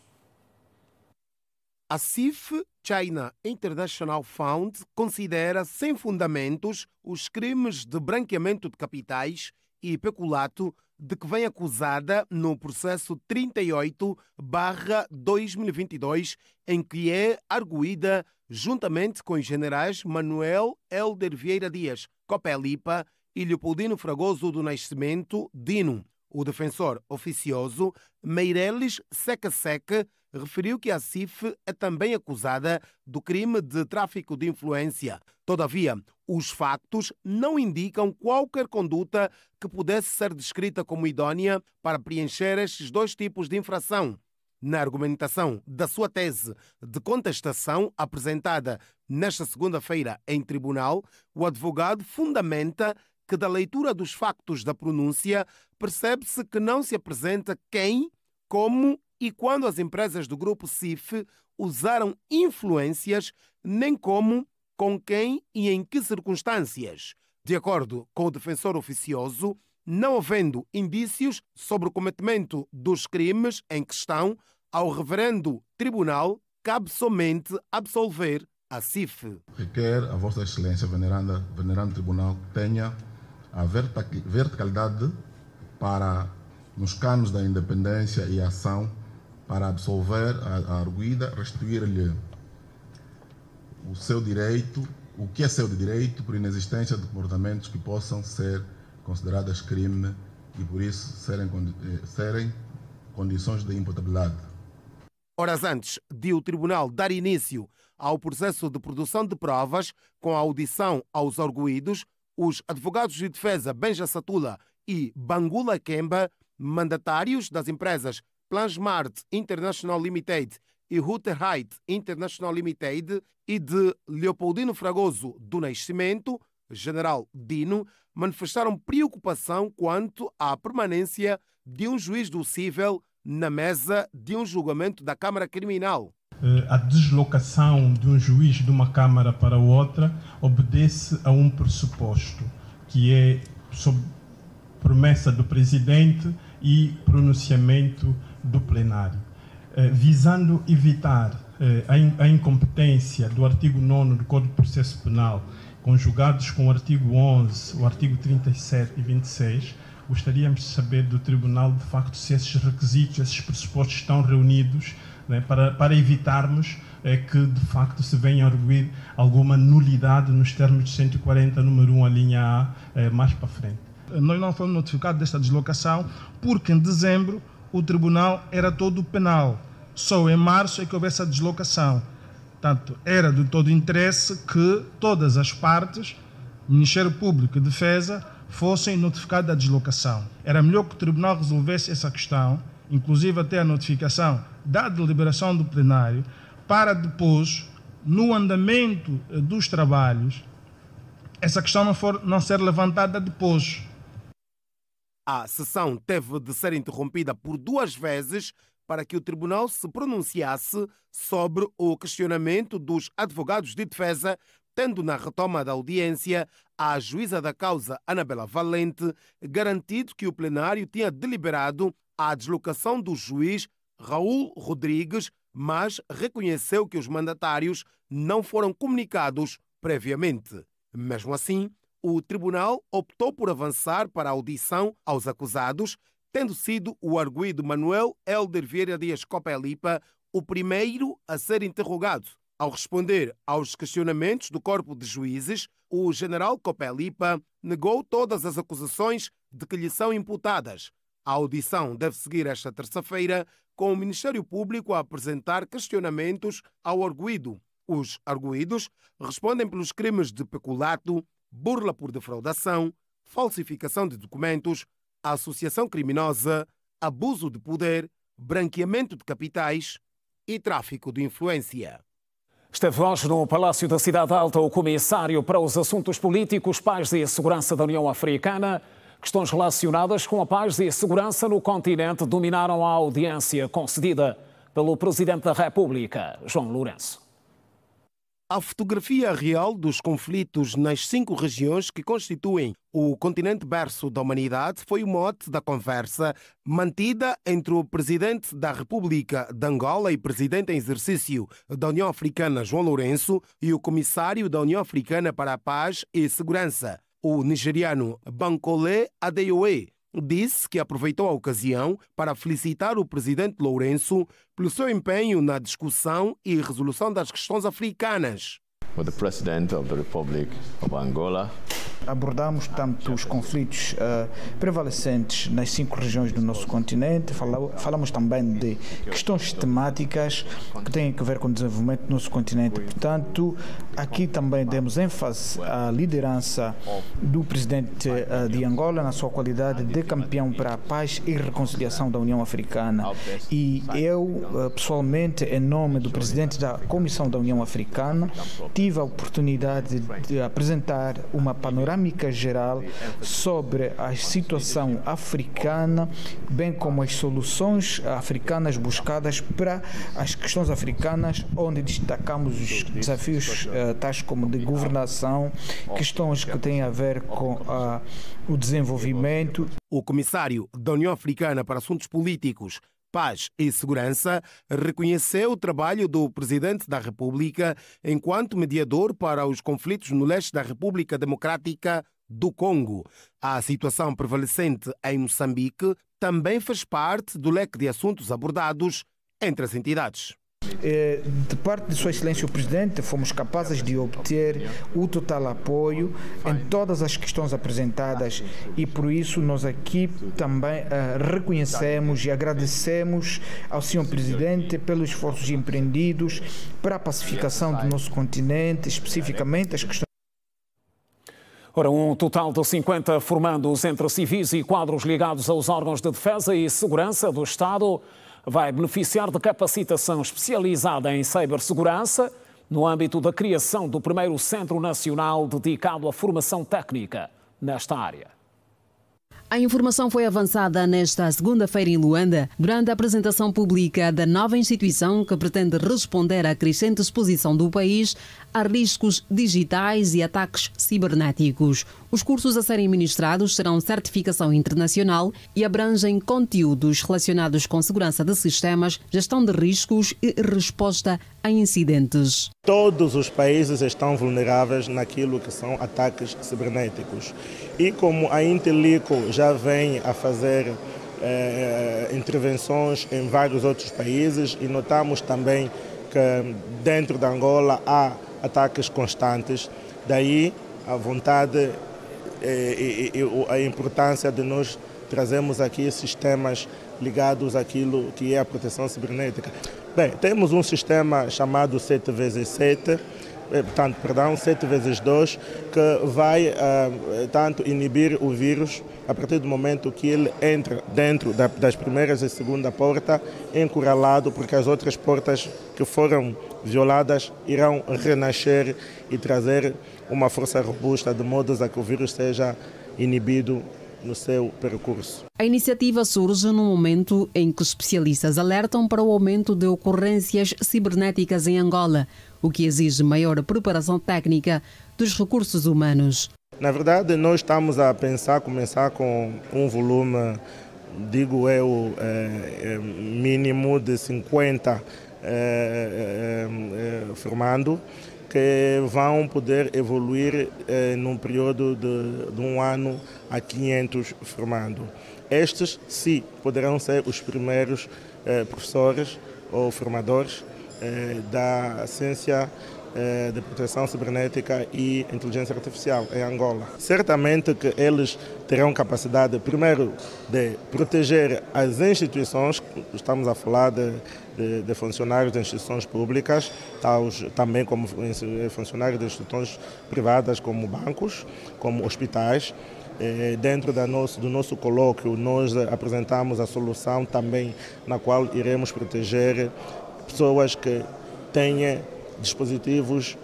A CIF, China International Fund, considera sem fundamentos os crimes de branqueamento de capitais e peculato de que vem acusada no processo 38/2022, em que é arguída juntamente com os generais Manuel Hélder Vieira Dias Copelipa e Leopoldino Fragoso do Nascimento Dino. O defensor oficioso Meireles Seca Seca referiu que a CIF é também acusada do crime de tráfico de influência. Todavia, os factos não indicam qualquer conduta que pudesse ser descrita como idônea para preencher estes dois tipos de infração. Na argumentação da sua tese de contestação apresentada nesta segunda-feira em tribunal, o advogado fundamenta que da leitura dos factos da pronúncia percebe-se que não se apresenta quem, como e quando as empresas do grupo CIF usaram influências, nem como, com quem e em que circunstâncias. De acordo com o defensor oficioso, não havendo indícios sobre o cometimento dos crimes em questão, ao reverendo tribunal cabe somente absolver a CIF. Requer a Vossa Excelência, venerando tribunal, tenha a verticalidade para, nos canos da independência e ação, para absolver a arguida, restituir-lhe o seu direito, o que é seu de direito, por inexistência de comportamentos que possam ser considerados crime e, por isso, serem condições de imputabilidade. Horas antes de o tribunal dar início ao processo de produção de provas, com a audição aos arguídos, os advogados de defesa Benja Satula e Bangula Kemba, mandatários das empresas Plansmart International Limited e Huterheit International Limited e de Leopoldino Fragoso do Nascimento, general Dino, manifestaram preocupação quanto à permanência de um juiz do cível na mesa de um julgamento da Câmara Criminal. A deslocação de um juiz de uma Câmara para outra obedece a um pressuposto, que é sob promessa do Presidente e pronunciamento do plenário, visando evitar a incompetência do artigo 9º do Código de Processo Penal, conjugados com o artigo 11, o artigo 37 e 26, gostaríamos de saber do Tribunal, de facto, se esses requisitos, esses pressupostos estão reunidos, né, para evitarmos que, de facto, se venha a arguir alguma nulidade nos termos de 140, número 1, a linha A, mais para frente. Nós não fomos notificados desta deslocação porque, em dezembro, o Tribunal era todo penal. Só em março é que houve essa deslocação. Portanto, era de todo interesse que todas as partes, Ministério Público e Defesa, fossem notificadas da deslocação. Era melhor que o Tribunal resolvesse essa questão, inclusive até a notificação da deliberação do plenário, para depois, no andamento dos trabalhos, essa questão não ser levantada depois. A sessão teve de ser interrompida por 2 vezes para que o tribunal se pronunciasse sobre o questionamento dos advogados de defesa, tendo na retoma da audiência a juíza da causa, Anabela Valente, garantido que o plenário tinha deliberado a deslocação do juiz Raul Rodrigues, mas reconheceu que os mandatários não foram comunicados previamente. Mesmo assim, o tribunal optou por avançar para a audição aos acusados, tendo sido o arguido Manuel Hélder Vieira Dias Copelipa o primeiro a ser interrogado. Ao responder aos questionamentos do corpo de juízes, o general Copelipa negou todas as acusações de que lhe são imputadas. A audição deve seguir esta terça-feira, com o Ministério Público a apresentar questionamentos ao arguido. Os arguidos respondem pelos crimes de peculato, burla por defraudação, falsificação de documentos, associação criminosa, abuso de poder, branqueamento de capitais e tráfico de influência. Esteve hoje no Palácio da Cidade Alta o comissário para os assuntos políticos, paz e segurança da União Africana. Questões relacionadas com a paz e segurança no continente dominaram a audiência concedida pelo Presidente da República, João Lourenço. A fotografia real dos conflitos nas 5 regiões que constituem o continente berço da humanidade foi o mote da conversa mantida entre o Presidente da República de Angola e Presidente em exercício da União Africana, João Lourenço, e o Comissário da União Africana para a Paz e Segurança, o nigeriano Bankole Adeoye. Disse que aproveitou a ocasião para felicitar o presidente Lourenço pelo seu empenho na discussão e resolução das questões africanas. For the President of the Republic of Angola. Abordamos tanto os conflitos prevalecentes nas 5 regiões do nosso continente, falamos também de questões temáticas que têm a ver com o desenvolvimento do nosso continente. Portanto, aqui também demos ênfase à liderança do presidente de Angola na sua qualidade de campeão para a paz e reconciliação da União Africana. E eu, pessoalmente, em nome do presidente da Comissão da União Africana, tive a oportunidade de apresentar uma panorâmica geral sobre a situação africana, bem como as soluções africanas buscadas para as questões africanas, onde destacamos os desafios tais como de governação, questões que têm a ver com o desenvolvimento. O comissário da União Africana para Assuntos Políticos, Paz e Segurança reconheceu o trabalho do Presidente da República enquanto mediador para os conflitos no leste da República Democrática do Congo. A situação prevalecente em Moçambique também faz parte do leque de assuntos abordados entre as entidades. De parte de Sua Excelência o Presidente, fomos capazes de obter o total apoio em todas as questões apresentadas e por isso nós aqui também reconhecemos e agradecemos ao Sr. Presidente pelos esforços empreendidos para a pacificação do nosso continente, especificamente as questões. Ora, um total de 50 formandos entre civis e quadros ligados aos órgãos de defesa e segurança do Estado vai beneficiar de capacitação especializada em cibersegurança no âmbito da criação do primeiro Centro Nacional dedicado à formação técnica nesta área. A informação foi avançada nesta segunda-feira em Luanda, durante a apresentação pública da nova instituição que pretende responder à crescente exposição do país a riscos digitais e ataques cibernéticos. Os cursos a serem ministrados serão certificação internacional e abrangem conteúdos relacionados com segurança de sistemas, gestão de riscos e resposta a incidentes. Todos os países estão vulneráveis naquilo que são ataques cibernéticos. E como a Intelico já vem a fazer intervenções em vários outros países e notamos também que dentro da Angola há ataques constantes, daí a vontade e a importância de nós trazermos aqui sistemas ligados àquilo que é a proteção cibernética. Bem, temos um sistema chamado 7x7, 7x2, que vai tanto inibir o vírus a partir do momento que ele entra dentro das primeiras e segunda porta, encurralado, porque as outras portas que foram violadas irão renascer e trazer uma força robusta, de modo a que o vírus seja inibido no seu percurso. A iniciativa surge no momento em que especialistas alertam para o aumento de ocorrências cibernéticas em Angola, o que exige maior preparação técnica dos recursos humanos. Na verdade, nós estamos a pensar começar com um volume, digo eu, mínimo de 50 formando, que vão poder evoluir num período de um ano a 500 formando. Estes, sim, poderão ser os primeiros professores ou formadores da ciência de proteção cibernética e inteligência artificial em Angola. Certamente que eles terão capacidade, primeiro, de proteger as instituições, estamos a falar de funcionários de instituições públicas, também como funcionários de instituições privadas, como bancos, como hospitais. Dentro do nosso colóquio, nós apresentamos a solução também na qual iremos proteger pessoas que tenham dispositivos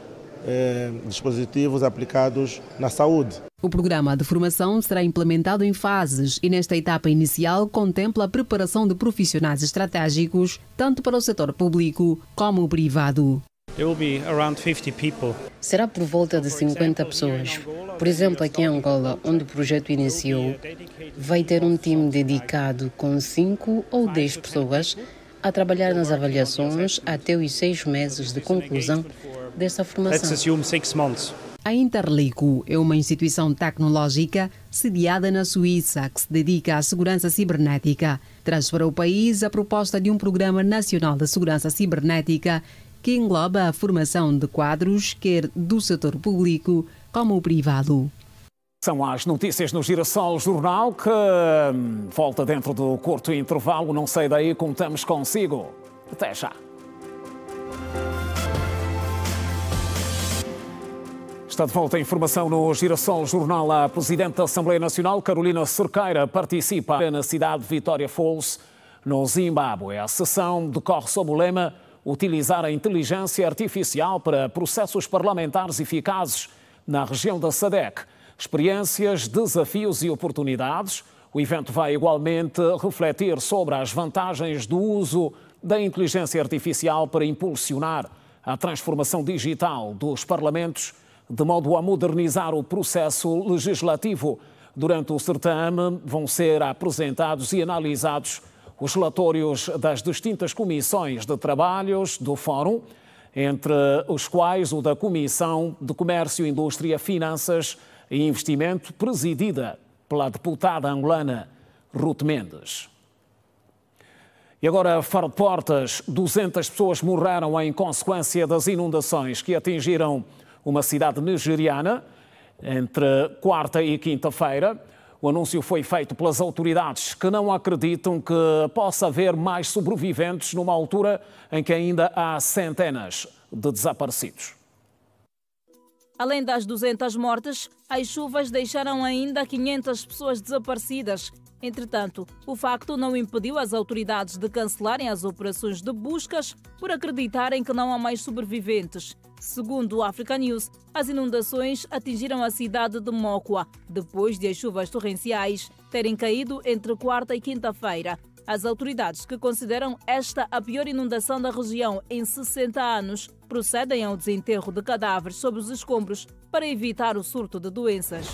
aplicados na saúde. O programa de formação será implementado em fases e nesta etapa inicial contempla a preparação de profissionais estratégicos tanto para o setor público como o privado. Será por volta de 50 pessoas. Por exemplo, aqui em Angola, onde o projeto iniciou, vai ter um time dedicado com 5 ou 10 pessoas a trabalhar nas avaliações até os 6 meses de conclusão dessa formação. A Interlico é uma instituição tecnológica sediada na Suíça que se dedica à segurança cibernética. Traz para o país a proposta de um Programa Nacional de Segurança Cibernética que engloba a formação de quadros, quer do setor público como o privado. São as notícias no Girassol Jornal, que volta dentro do curto intervalo. Não sei daí, contamos consigo. Até já. Está de volta a informação no Girassol Jornal. A Presidente da Assembleia Nacional, Carolina Cerqueira, participa na cidade de Vitória Falls, no Zimbábue. A sessão decorre sob o lema utilizar a inteligência artificial para processos parlamentares eficazes na região da SADC. Experiências, desafios e oportunidades. O evento vai igualmente refletir sobre as vantagens do uso da inteligência artificial para impulsionar a transformação digital dos parlamentos, de modo a modernizar o processo legislativo. Durante o certame vão ser apresentados e analisados os relatórios das distintas comissões de trabalhos do Fórum, entre os quais o da Comissão de Comércio, Indústria, Finanças e Investimento, presidida pela deputada angolana Ruth Mendes. E agora, fora de portas, 200 pessoas morreram em consequência das inundações que atingiram uma cidade nigeriana entre quarta e quinta-feira. O anúncio foi feito pelas autoridades, que não acreditam que possa haver mais sobreviventes numa altura em que ainda há centenas de desaparecidos. Além das 200 mortes, as chuvas deixaram ainda 500 pessoas desaparecidas. Entretanto, o facto não impediu as autoridades de cancelarem as operações de buscas por acreditarem que não há mais sobreviventes. Segundo o Africa News, as inundações atingiram a cidade de Mokwa depois de as chuvas torrenciais terem caído entre quarta e quinta-feira. As autoridades, que consideram esta a pior inundação da região em 60 anos, procedem ao desenterro de cadáveres sob os escombros para evitar o surto de doenças.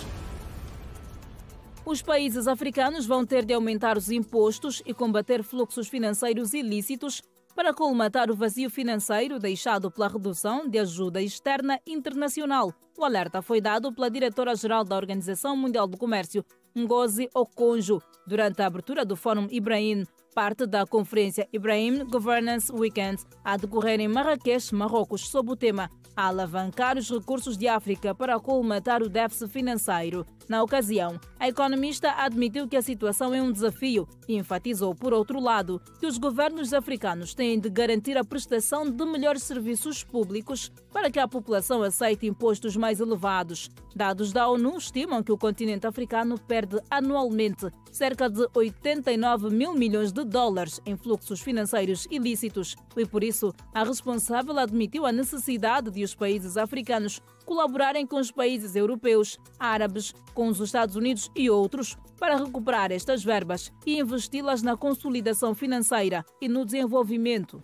Os países africanos vão ter de aumentar os impostos e combater fluxos financeiros ilícitos para colmatar o vazio financeiro deixado pela redução de ajuda externa internacional. O alerta foi dado pela diretora-geral da Organização Mundial do Comércio, Ngozi Okonjo, durante a abertura do Fórum Ibrahim, parte da conferência Ibrahim Governance Weekend, a decorrer em Marrakech, Marrocos, sob o tema a alavancar os recursos de África para colmatar o déficit financeiro. Na ocasião, a economista admitiu que a situação é um desafio e enfatizou, por outro lado, que os governos africanos têm de garantir a prestação de melhores serviços públicos para que a população aceite impostos mais elevados. Dados da ONU estimam que o continente africano perde anualmente cerca de 89 mil milhões de dólares em fluxos financeiros ilícitos e, por isso, a responsável admitiu a necessidade de os países africanos colaborarem com os países europeus, árabes, com os Estados Unidos e outros para recuperar estas verbas e investi-las na consolidação financeira e no desenvolvimento.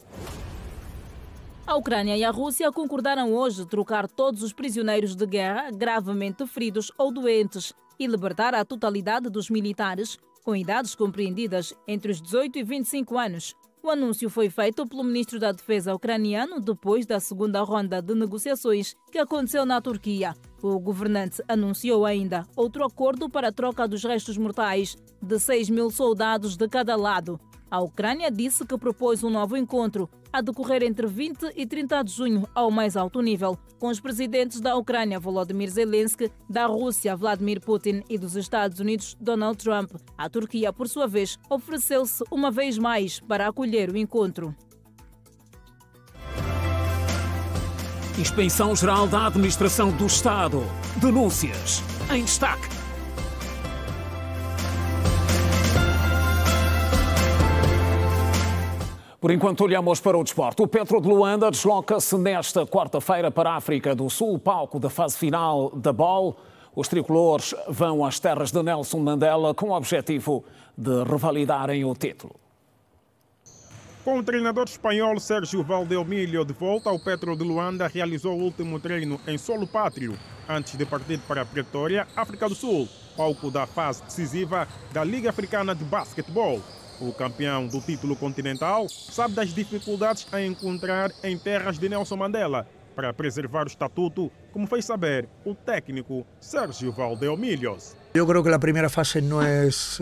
A Ucrânia e a Rússia concordaram hoje trocar todos os prisioneiros de guerra gravemente feridos ou doentes e libertar a totalidade dos militares com idades compreendidas entre os 18 e 25 anos. O anúncio foi feito pelo ministro da Defesa ucraniano depois da segunda ronda de negociações que aconteceu na Turquia. O governante anunciou ainda outro acordo para a troca dos restos mortais de 6 mil soldados de cada lado. A Ucrânia disse que propôs um novo encontro a decorrer entre 20 e 30 de junho ao mais alto nível, com os presidentes da Ucrânia, Volodymyr Zelensky, da Rússia, Vladimir Putin, e dos Estados Unidos, Donald Trump. A Turquia, por sua vez, ofereceu-se uma vez mais para acolher o encontro. Inspeção-Geral da Administração do Estado. Denúncias em destaque. Por enquanto, olhamos para o desporto. O Petro de Luanda desloca-se nesta quarta-feira para a África do Sul, palco da fase final da BOL. Os tricolores vão às terras de Nelson Mandela com o objetivo de revalidarem o título. Com o treinador espanhol Sérgio Valdeomilho de volta, o Petro de Luanda realizou o último treino em solo pátrio, antes de partir para Pretória, África do Sul, palco da fase decisiva da Liga Africana de Basquetebol. O campeão do título continental sabe das dificuldades a encontrar em terras de Nelson Mandela para preservar o estatuto, como fez saber o técnico Sérgio Valdeomilho. Yo creo que la primera fase no es...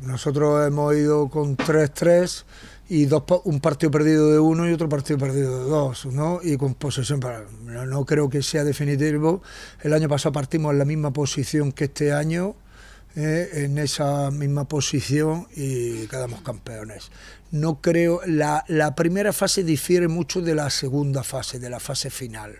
nosotros hemos ido con 3-3 y un partido perdido de 1 y otro partido perdido de 2, ¿no? Y con posesión, no creo que sea definitivo. El año pasado partimos en la misma posición que este año, en esa misma posición, y quedamos campeones. No creo, la primera fase difiere mucho de la segunda fase, de la fase final.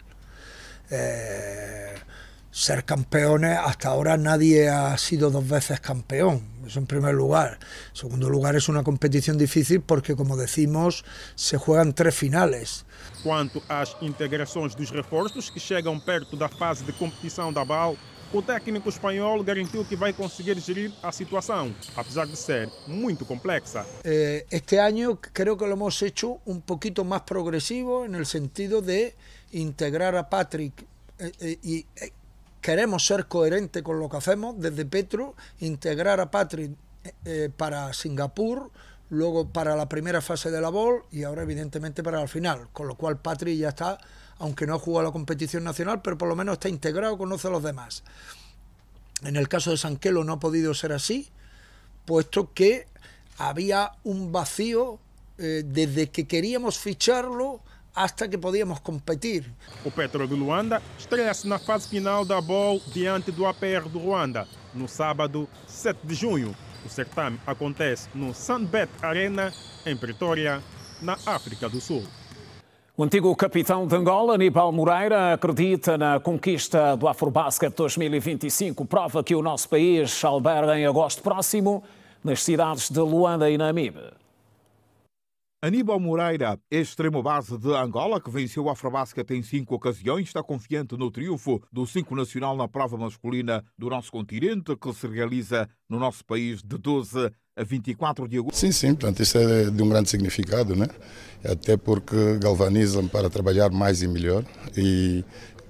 Ser campeones, hasta ahora nadie ha sido 2 veces campeón, eso en primer lugar. En segundo lugar, es una competición difícil porque, como decimos, se juegan 3 finales. Quanto às integrações dos reforços que chegam perto da fase de competição da BAL, o técnico espanhol garantiu que vai conseguir gerir a situação, apesar de ser muito complexa. Este año creo que lo hemos hecho un poquito más progresivo en el sentido de integrar a Patrick y queremos ser coherentes con lo que hacemos desde Petro, integrar a Patrick para Singapur, luego para la primera fase de la BOL y ahora evidentemente para la final, con lo cual Patrick ya está, aunque no ha jugado la competición nacional, pero por lo menos está integrado, conoce a los demás. En el caso de Sanquelo no ha podido ser así, puesto que había un vacío desde que queríamos ficharlo hasta que podíamos competir. O Petro de Luanda estreia-se na fase final da BOL diante do APR do Ruanda, no sábado 7 de junho. O certame acontece no Sunbet Arena, em Pretória, na África do Sul. O antigo capitão de Angola, Aníbal Moreira, acredita na conquista do Afrobasket 2025. Prova que o nosso país alberga em agosto próximo nas cidades de Luanda e Namibe. Aníbal Moreira, extremo base de Angola, que venceu o Afrobasket em 5 ocasiões, está confiante no triunfo do 5 nacional na prova masculina do nosso continente, que se realiza no nosso país de 12 a 24 de agosto. Sim, portanto, isso é de um grande significado, né? Até porque galvaniza-me para trabalhar mais e melhor e,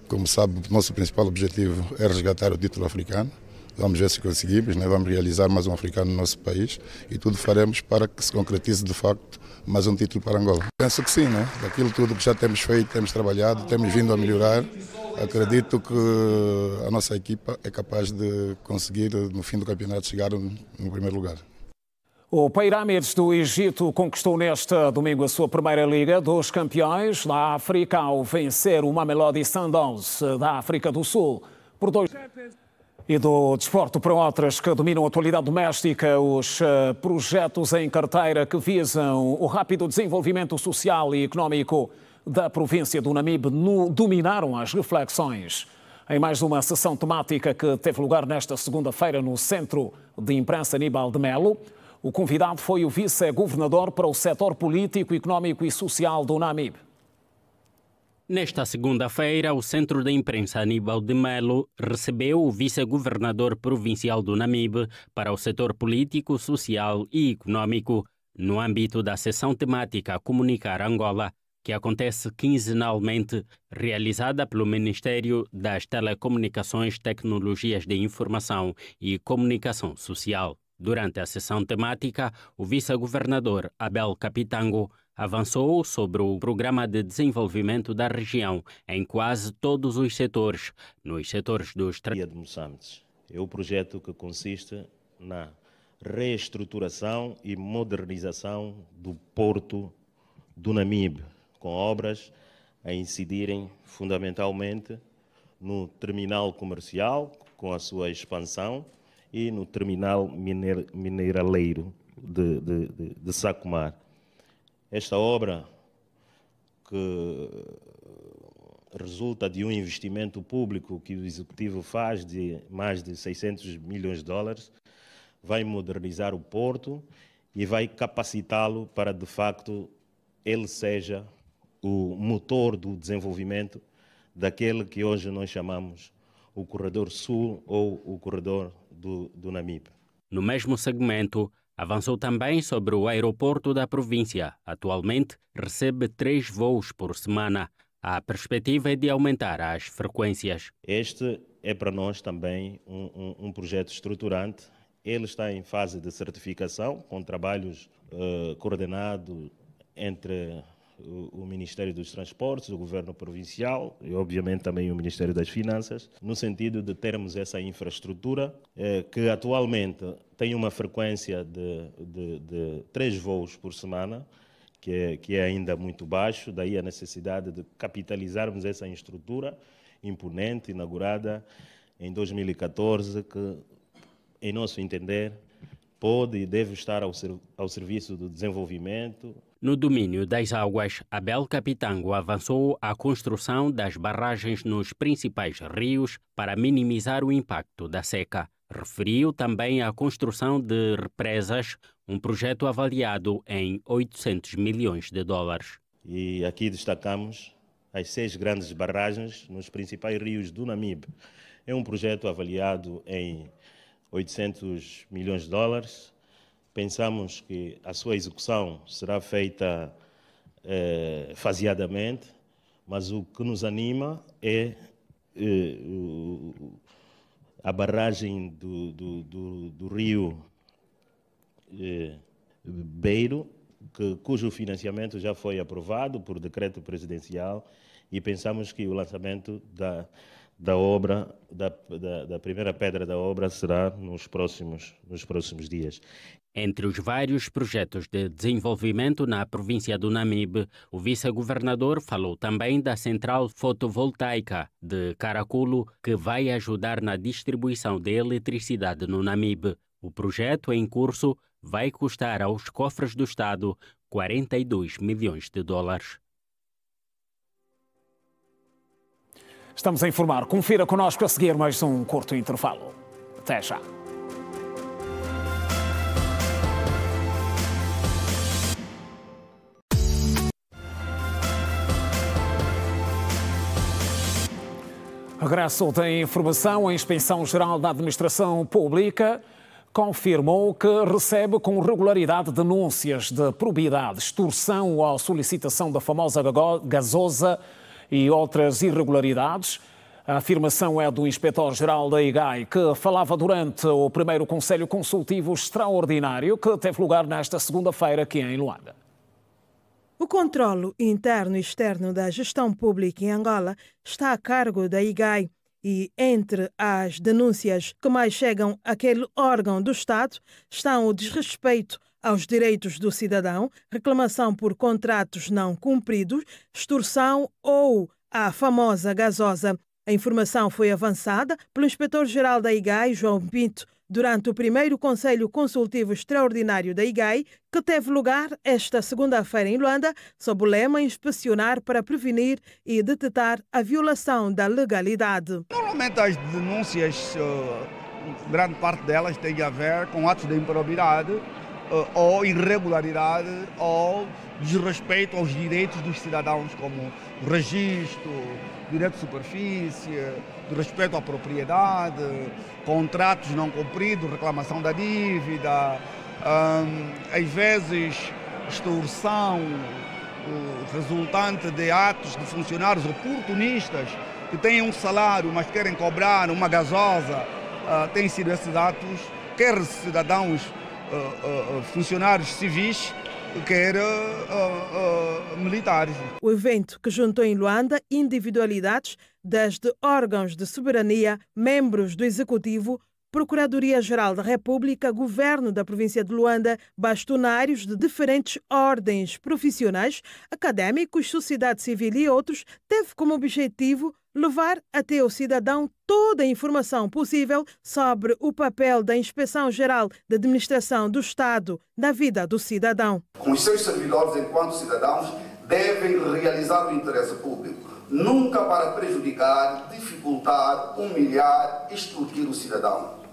como sabe, o nosso principal objetivo é resgatar o título africano. Vamos ver se conseguimos, né? Vamos realizar mais um africano no nosso país e tudo faremos para que se concretize de facto mais um título para Angola. Penso que sim, né? Daquilo tudo que já temos feito, temos trabalhado, temos vindo a melhorar. Acredito que a nossa equipa é capaz de conseguir, no fim do campeonato, chegar no primeiro lugar. O Pirâmides do Egito conquistou neste domingo a sua primeira Liga dos Campeões na África ao vencer o Mamelodi Sundowns da África do Sul por 2. E do desporto para outras que dominam a atualidade doméstica, os projetos em carteira que visam o rápido desenvolvimento social e económico da província do Namibe dominaram as reflexões. Em mais uma sessão temática que teve lugar nesta segunda-feira no Centro de Imprensa Aníbal de Melo, o convidado foi o vice-governador para o setor político, económico e social do Namibe. Nesta segunda-feira, o Centro de Imprensa Aníbal de Melo recebeu o vice-governador provincial do Namibe para o setor político, social e económico, no âmbito da sessão temática Comunicar Angola, que acontece quinzenalmente, realizada pelo Ministério das Telecomunicações, Tecnologias de Informação e Comunicação Social. Durante a sessão temática, o vice-governador Abel Capitango avançou sobre o Programa de Desenvolvimento da região em quase todos os setores, nos setores dos... de Moçambique. É o projeto que consiste na reestruturação e modernização do porto do Namibe, com obras a incidirem fundamentalmente no terminal comercial, com a sua expansão, e no terminal mineraleiro de Sacomar. Esta obra, que resulta de um investimento público que o Executivo faz de mais de 600 milhões de dólares, vai modernizar o porto e vai capacitá-lo para, de facto, ele seja o motor do desenvolvimento daquele que hoje nós chamamos o Corredor Sul ou o Corredor do Namibe. No mesmo segmento, avançou também sobre o aeroporto da província. Atualmente, recebe 3 voos por semana. A perspectiva é de aumentar as frequências. Este é para nós também um projeto estruturante. Ele está em fase de certificação, com trabalhos coordenados entre o Ministério dos Transportes, o Governo Provincial e, obviamente, também o Ministério das Finanças, no sentido de termos essa infraestrutura que atualmente tem uma frequência de 3 voos por semana, que é ainda muito baixo, daí a necessidade de capitalizarmos essa estrutura imponente, inaugurada em 2014, que, em nosso entender, pode e deve estar ao serviço do desenvolvimento. No domínio das águas, Abel Capitango avançou a construção das barragens nos principais rios para minimizar o impacto da seca. Referiu também a construção de represas, um projeto avaliado em 800 milhões de dólares. E aqui destacamos as 6 grandes barragens nos principais rios do Namibe. É um projeto avaliado em 800 milhões de dólares. Pensamos que a sua execução será feita faseadamente, mas o que nos anima é a barragem do rio Beiro, cujo financiamento já foi aprovado por decreto presidencial, e pensamos que o lançamento da obra, da primeira pedra da obra, será nos próximos dias. Entre os vários projetos de desenvolvimento na província do Namibe, o vice-governador falou também da central fotovoltaica de Caraculo, que vai ajudar na distribuição de eletricidade no Namibe. O projeto em curso vai custar aos cofres do Estado 42 milhões de dólares. Estamos a informar. Confira connosco a seguir mais um curto intervalo. Até já. Regresso da informação. A Inspeção-Geral da Administração Pública confirmou que recebe com regularidade denúncias de probidade, extorsão ou solicitação da famosa gasosa e outras irregularidades. A afirmação é do Inspetor-Geral da IGAI, que falava durante o primeiro Conselho Consultivo Extraordinário que teve lugar nesta segunda-feira aqui em Luanda. O controle interno e externo da gestão pública em Angola está a cargo da IGAI e entre as denúncias que mais chegam àquele órgão do Estado estão o desrespeito aos direitos do cidadão, reclamação por contratos não cumpridos, extorsão ou a famosa gasosa. A informação foi avançada pelo Inspetor-Geral da IGAI, João Pinto, durante o primeiro Conselho Consultivo Extraordinário da IGAI, que teve lugar esta segunda-feira em Luanda, sob o lema Inspecionar para prevenir e detectar a violação da legalidade. Normalmente as denúncias, grande parte delas tem a ver com atos de improbidade ou irregularidade ou desrespeito aos direitos dos cidadãos, como o registro, direito de superfície, do respeito à propriedade, contratos não cumpridos, reclamação da dívida, às vezes extorsão resultante de atos de funcionários oportunistas que têm um salário, mas querem cobrar uma gasosa. Têm sido esses atos, quer cidadãos, funcionários civis, quer militares. O evento, que juntou em Luanda individualidades desde órgãos de soberania, membros do Executivo, Procuradoria-Geral da República, Governo da província de Luanda, bastonários de diferentes ordens profissionais, académicos, sociedade civil e outros, teve como objetivo levar até o cidadão toda a informação possível sobre o papel da Inspeção-Geral da Administração do Estado na vida do cidadão. Com os seus servidores, enquanto cidadãos, devem realizar o interesse público, nunca para prejudicar, dificultar, humilhar, extorquir o cidadão,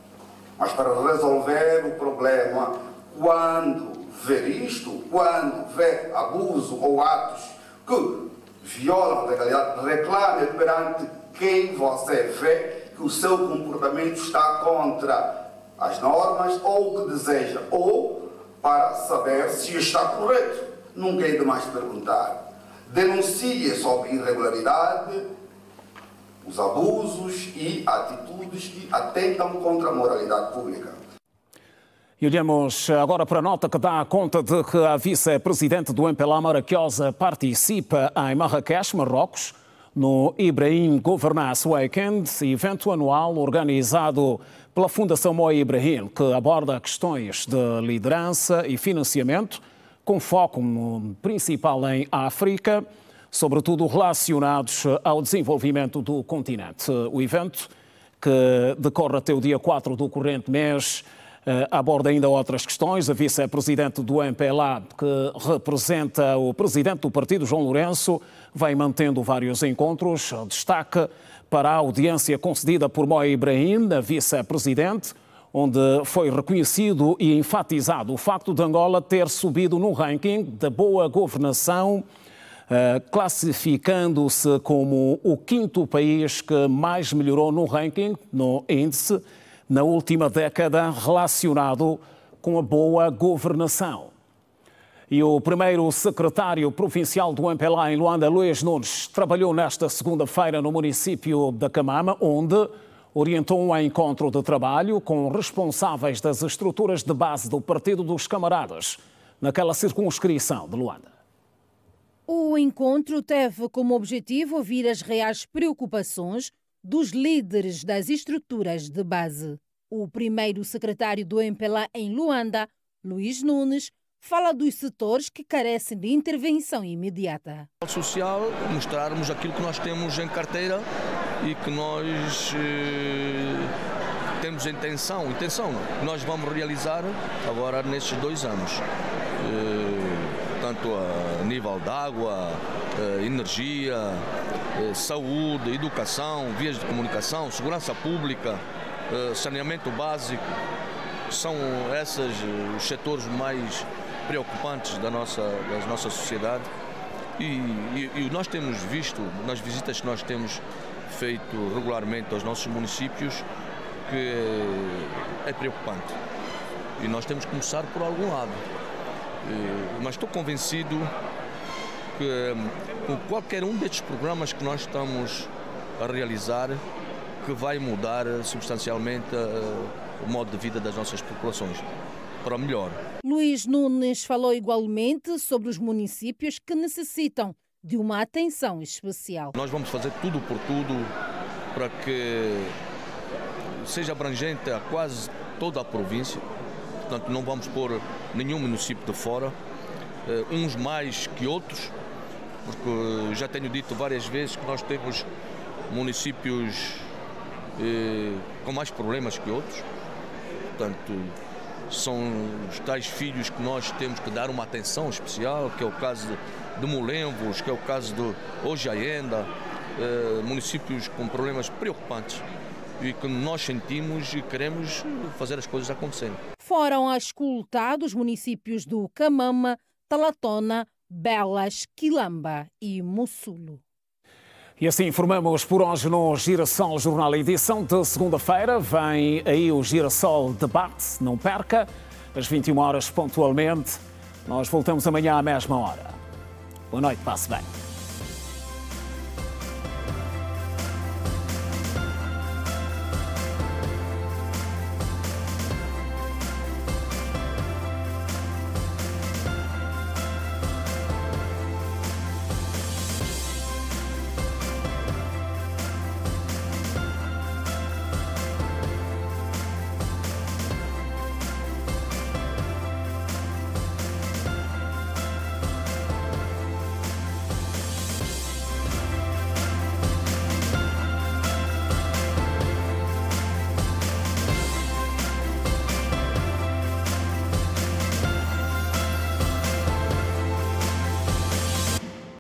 mas para resolver o problema quando ver isto, quando ver abuso ou atos que violam a legalidade, reclame perante quem você vê que o seu comportamento está contra as normas ou que deseja, ou para saber se está correto. Nunca é demais perguntar. Denuncie sobre irregularidade, os abusos e atitudes que atentam contra a moralidade pública. E olhamos agora para a nota que dá conta de que a vice-presidente do MPLA, Maraquiosa, participa em Marrakech, Marrocos, no Ibrahim Governance Weekend, evento anual organizado pela Fundação Moi Ibrahim, que aborda questões de liderança e financiamento, com foco principal em África, sobretudo relacionados ao desenvolvimento do continente. O evento, que decorre até o dia 4 do corrente mês, aborda ainda outras questões. A vice-presidente do MPLA, que representa o presidente do partido, João Lourenço, vai mantendo vários encontros. Destaque para a audiência concedida por Moi Ibrahim, a vice-presidente, onde foi reconhecido e enfatizado o facto de Angola ter subido no ranking da boa governação, classificando-se como o 5º país que mais melhorou no ranking, no índice, na última década, relacionado com a boa governação. E o primeiro secretário provincial do MPLA em Luanda, Luís Nunes, trabalhou nesta segunda-feira no município da Camama, onde orientou um encontro de trabalho com responsáveis das estruturas de base do Partido dos Camaradas, naquela circunscrição de Luanda. O encontro teve como objetivo ouvir as reais preocupações dos líderes das estruturas de base. O primeiro secretário do MPLA em Luanda, Luís Nunes, fala dos setores que carecem de intervenção imediata. Social, mostrarmos aquilo que nós temos em carteira e que nós temos intenção que nós vamos realizar agora nestes 2 anos. Tanto a nível de água, energia, saúde, educação, vias de comunicação, segurança pública, saneamento básico. São esses os setores mais preocupantes da nossa sociedade e nós temos visto nas visitas que nós temos feito regularmente aos nossos municípios que é preocupante e nós temos que começar por algum lado. Mas estou convencido que com qualquer um destes programas que nós estamos a realizar que vai mudar substancialmente o modo de vida das nossas populações para melhor. Luís Nunes falou igualmente sobre os municípios que necessitam de uma atenção especial. Nós vamos fazer tudo por tudo para que seja abrangente a quase toda a província. Portanto, não vamos pôr nenhum município de fora, uns mais que outros, porque já tenho dito várias vezes que nós temos municípios com mais problemas que outros. Portanto, são os tais filhos que nós temos que dar uma atenção especial, que é o caso de Molenvos, que é o caso de Ojaenda, municípios com problemas preocupantes e que nós sentimos e queremos fazer as coisas acontecerem. Foram escutados municípios do Camama, Talatona, Belas, Quilamba e Mussulo. E assim informamos por hoje no Girassol Jornal, edição de segunda-feira. Vem aí o Girassol Debate, não perca, às 21 horas pontualmente. Nós voltamos amanhã à mesma hora. Boa noite, passe bem.